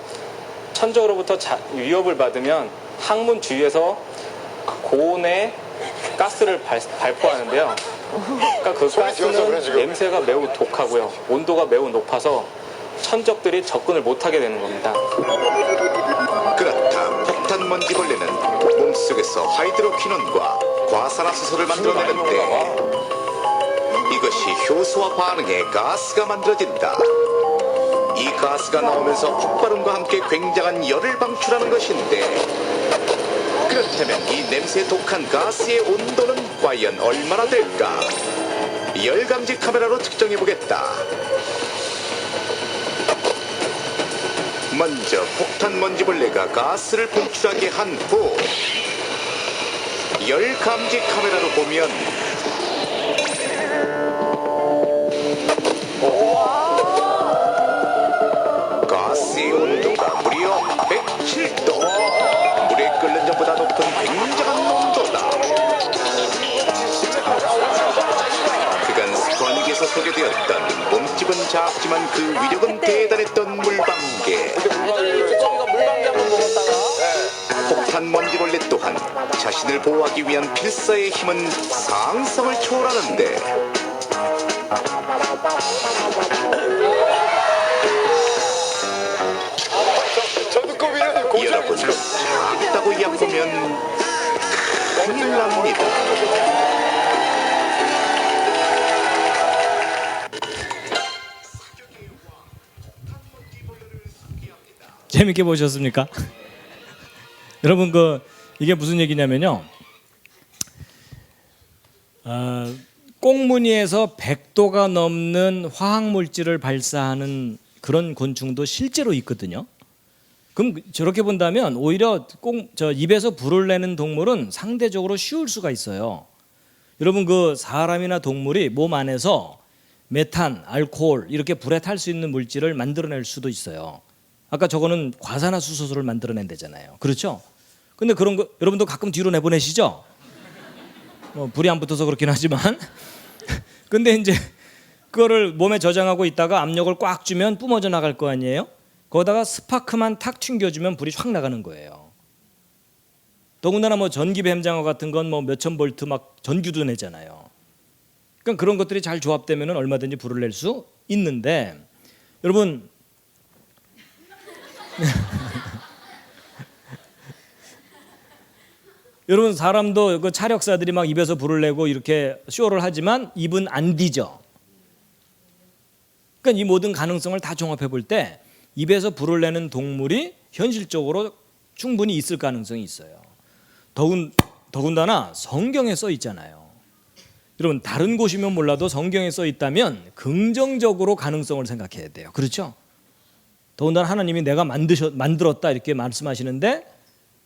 천적으로부터 위협을 받으면 항문 주위에서 고온의 가스를 발포하는데요. 그러니까 그 가스는 냄새가 매우 독하고요, 온도가 매우 높아서 천적들이 접근을 못하게 되는 겁니다.
그렇다. 폭탄 먼지벌레는 몸속에서 하이드로퀴논과 과산화수소를 만들어내는데 이것이 효소와 반응해 가스가 만들어진다. 이 가스가 나오면서 폭발음과 함께 굉장한 열을 방출하는 것인데, 그렇다면 이 냄새 독한 가스의 온도는 과연 얼마나 될까? 열감지 카메라로 측정해보겠다. 먼저 폭탄 먼지벌레가 가스를 분출하게 한 후 열감지 카메라로 보면 가스의 온도가 무려 107도. 물에 끓는 전보다 높은 굉장한 온도다. 그간 스관익에서 소개되었던 몸집은 작지만 그 위력은 대단했던 물방개.
두꺼비가 물방개 한번 먹었다가
폭탄 먼지벌레 또한 자신을 보호하기 위한 필사의 힘은 상상을 초월하는데, 여러분, 작다고 얕보면 큰일 납니다.
재밌게 보셨습니까? 여러분, 이게 무슨 얘기냐면요, 꽁무니에서 100도가 넘는 화학물질을 발사하는 그런 곤충도 실제로 있거든요. 그럼 저렇게 본다면 오히려 입에서 불을 내는 동물은 상대적으로 쉬울 수가 있어요. 여러분, 사람이나 동물이 몸 안에서 메탄, 알코올 이렇게 불에 탈 수 있는 물질을 만들어낼 수도 있어요. 아까 저거는 과산화수소를 만들어낸다잖아요. 그렇죠? 근데 그런 거 여러분도 가끔 뒤로 내보내시죠? 불이 안 붙어서 그렇긴 하지만 근데 이제 그거를 몸에 저장하고 있다가 압력을 꽉 주면 뿜어져 나갈 거 아니에요? 거기다가 스파크만 탁 튕겨주면 불이 확 나가는 거예요. 더군다나 전기뱀장어 같은 건 몇천 볼트 막 전기도 내잖아요. 그러니까 그런 것들이 잘 조합되면 얼마든지 불을 낼 수 있는데, 여러분 여러분, 사람도 그 차력사들이 막 입에서 불을 내고 이렇게 쇼를 하지만 입은 안 뒤져. 그러니까 이 모든 가능성을 다 종합해 볼 때 입에서 불을 내는 동물이 현실적으로 충분히 있을 가능성이 있어요. 더군다나 성경에 써 있잖아요. 여러분, 다른 곳이면 몰라도 성경에 써 있다면 긍정적으로 가능성을 생각해야 돼요. 그렇죠? 더군다나 하나님이 내가 만들었다 이렇게 말씀하시는데,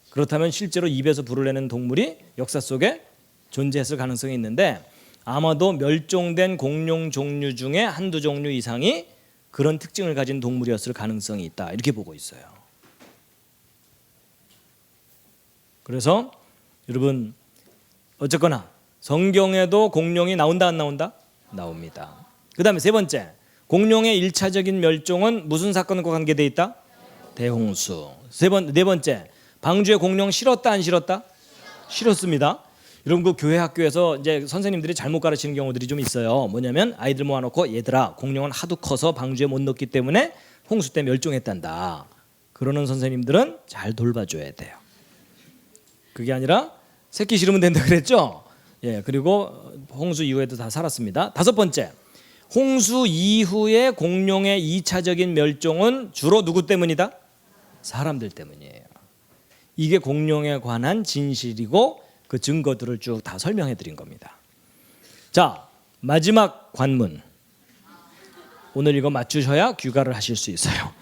그렇다면 실제로 입에서 불을 내는 동물이 역사 속에 존재했을 가능성이 있는데, 아마도 멸종된 공룡 종류 중에 한두 종류 이상이 그런 특징을 가진 동물이었을 가능성이 있다, 이렇게 보고 있어요. 그래서 여러분 어쨌거나 성경에도 공룡이 나온다 안 나온다? 나옵니다. 그 다음에 세 번째, 공룡의 1차적인 멸종은 무슨 사건과 관계되어 있다? 대홍수. 네 번째, 방주에 공룡 실었다 안 실었다? 실었습니다. 여러분 그 교회 학교에서 이제 선생님들이 잘못 가르치는 경우들이 좀 있어요. 뭐냐면 아이들 모아놓고 얘들아 공룡은 하도 커서 방주에 못 넣기 때문에 홍수 때 멸종했단다. 그러는 선생님들은 잘 돌봐줘야 돼요. 그게 아니라 새끼 실으면 된다 그랬죠? 예, 그리고 홍수 이후에도 다 살았습니다. 다섯 번째, 홍수 이후에 공룡의 2차적인 멸종은 주로 누구 때문이다? 사람들 때문이에요. 이게 공룡에 관한 진실이고 그 증거들을 쭉 다 설명해 드린 겁니다. 자, 마지막 관문. 오늘 이거 맞추셔야 귀가를 하실 수 있어요.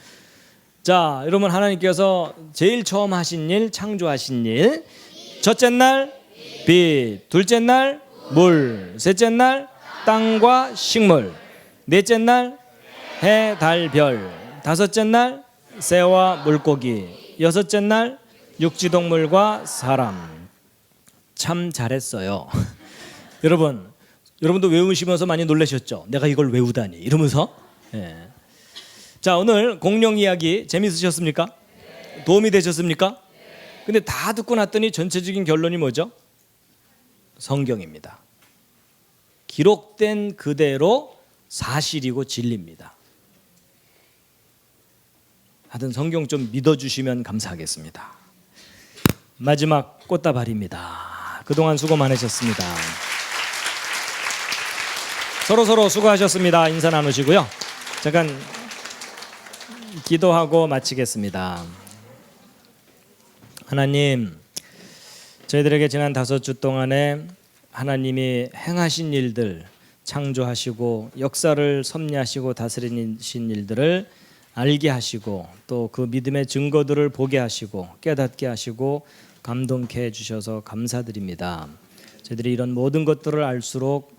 자, 여러분 하나님께서 제일 처음 하신 일, 창조하신 일. 첫째 날 빛, 둘째 날 물, 셋째 날 땅과 식물, 넷째 날 해, 달, 별, 다섯째 날 새와 물고기, 여섯째 날 육지동물과 사람. 참 잘했어요. 여러분도 외우시면서 많이 놀라셨죠? 내가 이걸 외우다니 이러면서. 예. 자, 오늘 공룡 이야기 재밌으셨습니까? 도움이 되셨습니까? 근데 다 듣고 났더니 전체적인 결론이 뭐죠? 성경입니다. 기록된 그대로 사실이고 진리입니다. 하여튼 성경 좀 믿어주시면 감사하겠습니다. 마지막 꽃다발입니다. 그동안 수고 많으셨습니다. 서로 수고하셨습니다. 인사 나누시고요. 잠깐 기도하고 마치겠습니다. 하나님, 저희들에게 지난 5주 동안에 하나님이 행하신 일들, 창조하시고 역사를 섭리하시고 다스리신 일들을 알게 하시고 또 그 믿음의 증거들을 보게 하시고 깨닫게 하시고 감동케 해주셔서 감사드립니다. 저희들이 이런 모든 것들을 알수록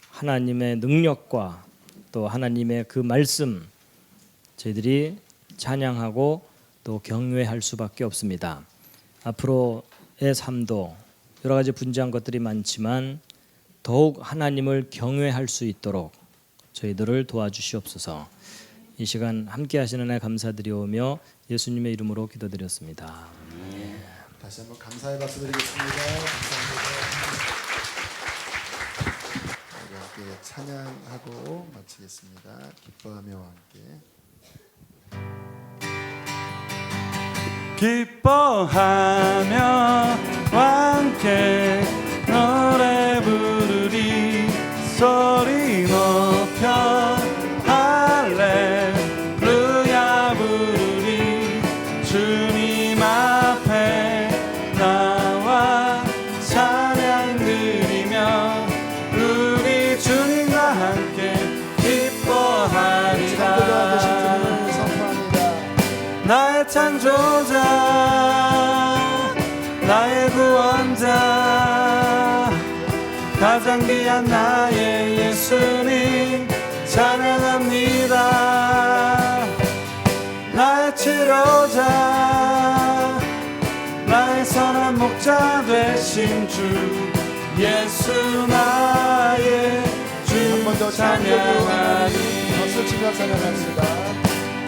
하나님의 능력과 또 하나님의 그 말씀 저희들이 찬양하고 또 경외할 수밖에 없습니다. 앞으로의 삶도 여러 가지 분주한 것들이 많지만 더욱 하나님을 경외할 수 있도록 저희들을 도와주시옵소서. 이 시간 함께 하시는 애 감사드리오며 예수님의 이름으로 기도드렸습니다.
다시 한번 감사의 박수 드리겠습니다. 감사합니다. 우리 함께 찬양하고 마치겠습니다. 기뻐하며 함께.
기뻐하며 함께 노래 부르리 소리 높여 할렐루야 부르리 주님 앞에 나와 찬양 드리며 우리 주님과 함께 기뻐하리라. 나의 창조자 나의 구원자 가장 귀한 나의 예수님 찬양합니다. 나의 치료자 나의 선한 목자 되신 주 예수 나의 주 찬양하리.
박수 치며 찬양합시다.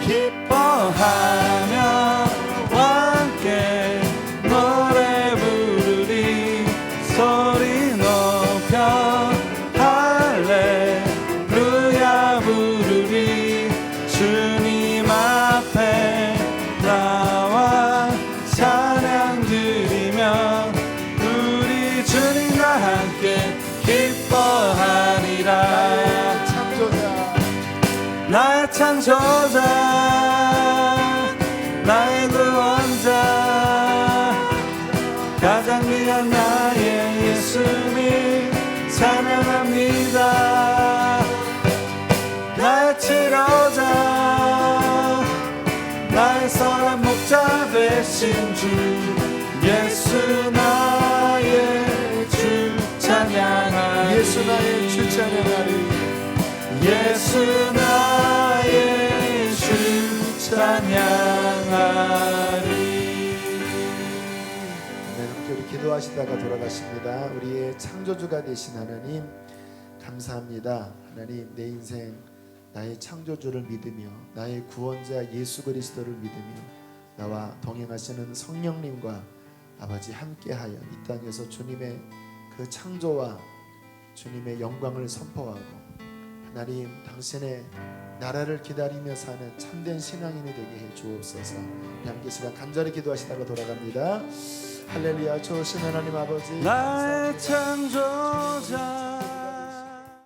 기뻐하며 함께 노래 부르리 소리 높여 할렐루야 부르리 주님 앞에 나와 찬양 드리며 우리 주님과 함께 기뻐하리라. 나의 창조자 나의 구원자 가장 귀한 나의 예수님 찬양합니다. 나의 치료자 나의 선한 목자 되신 주 예수 나의 주 찬양하리.
예수 나의 주 찬양하리.
예수 나의 주 찬양하리.
네, 함께 우리 기도하시다가 돌아가십니다. 우리의 창조주가 되신 하나님 감사합니다. 하나님 내 인생 나의 창조주를 믿으며 나의 구원자 예수 그리스도를 믿으며 나와 동행하시는 성령님과 아버지 함께하여 이 땅에서 주님의 그 창조와 주님의 영광을 선포하고 하나님 당신의 나라를 기다리며 사는 참된 신앙인이 되게 해 주옵소서. 함께 시간 간절히 기도하시다가 돌아갑니다. 할렐루야. 좋으신 하나님 아버지
나의 창조자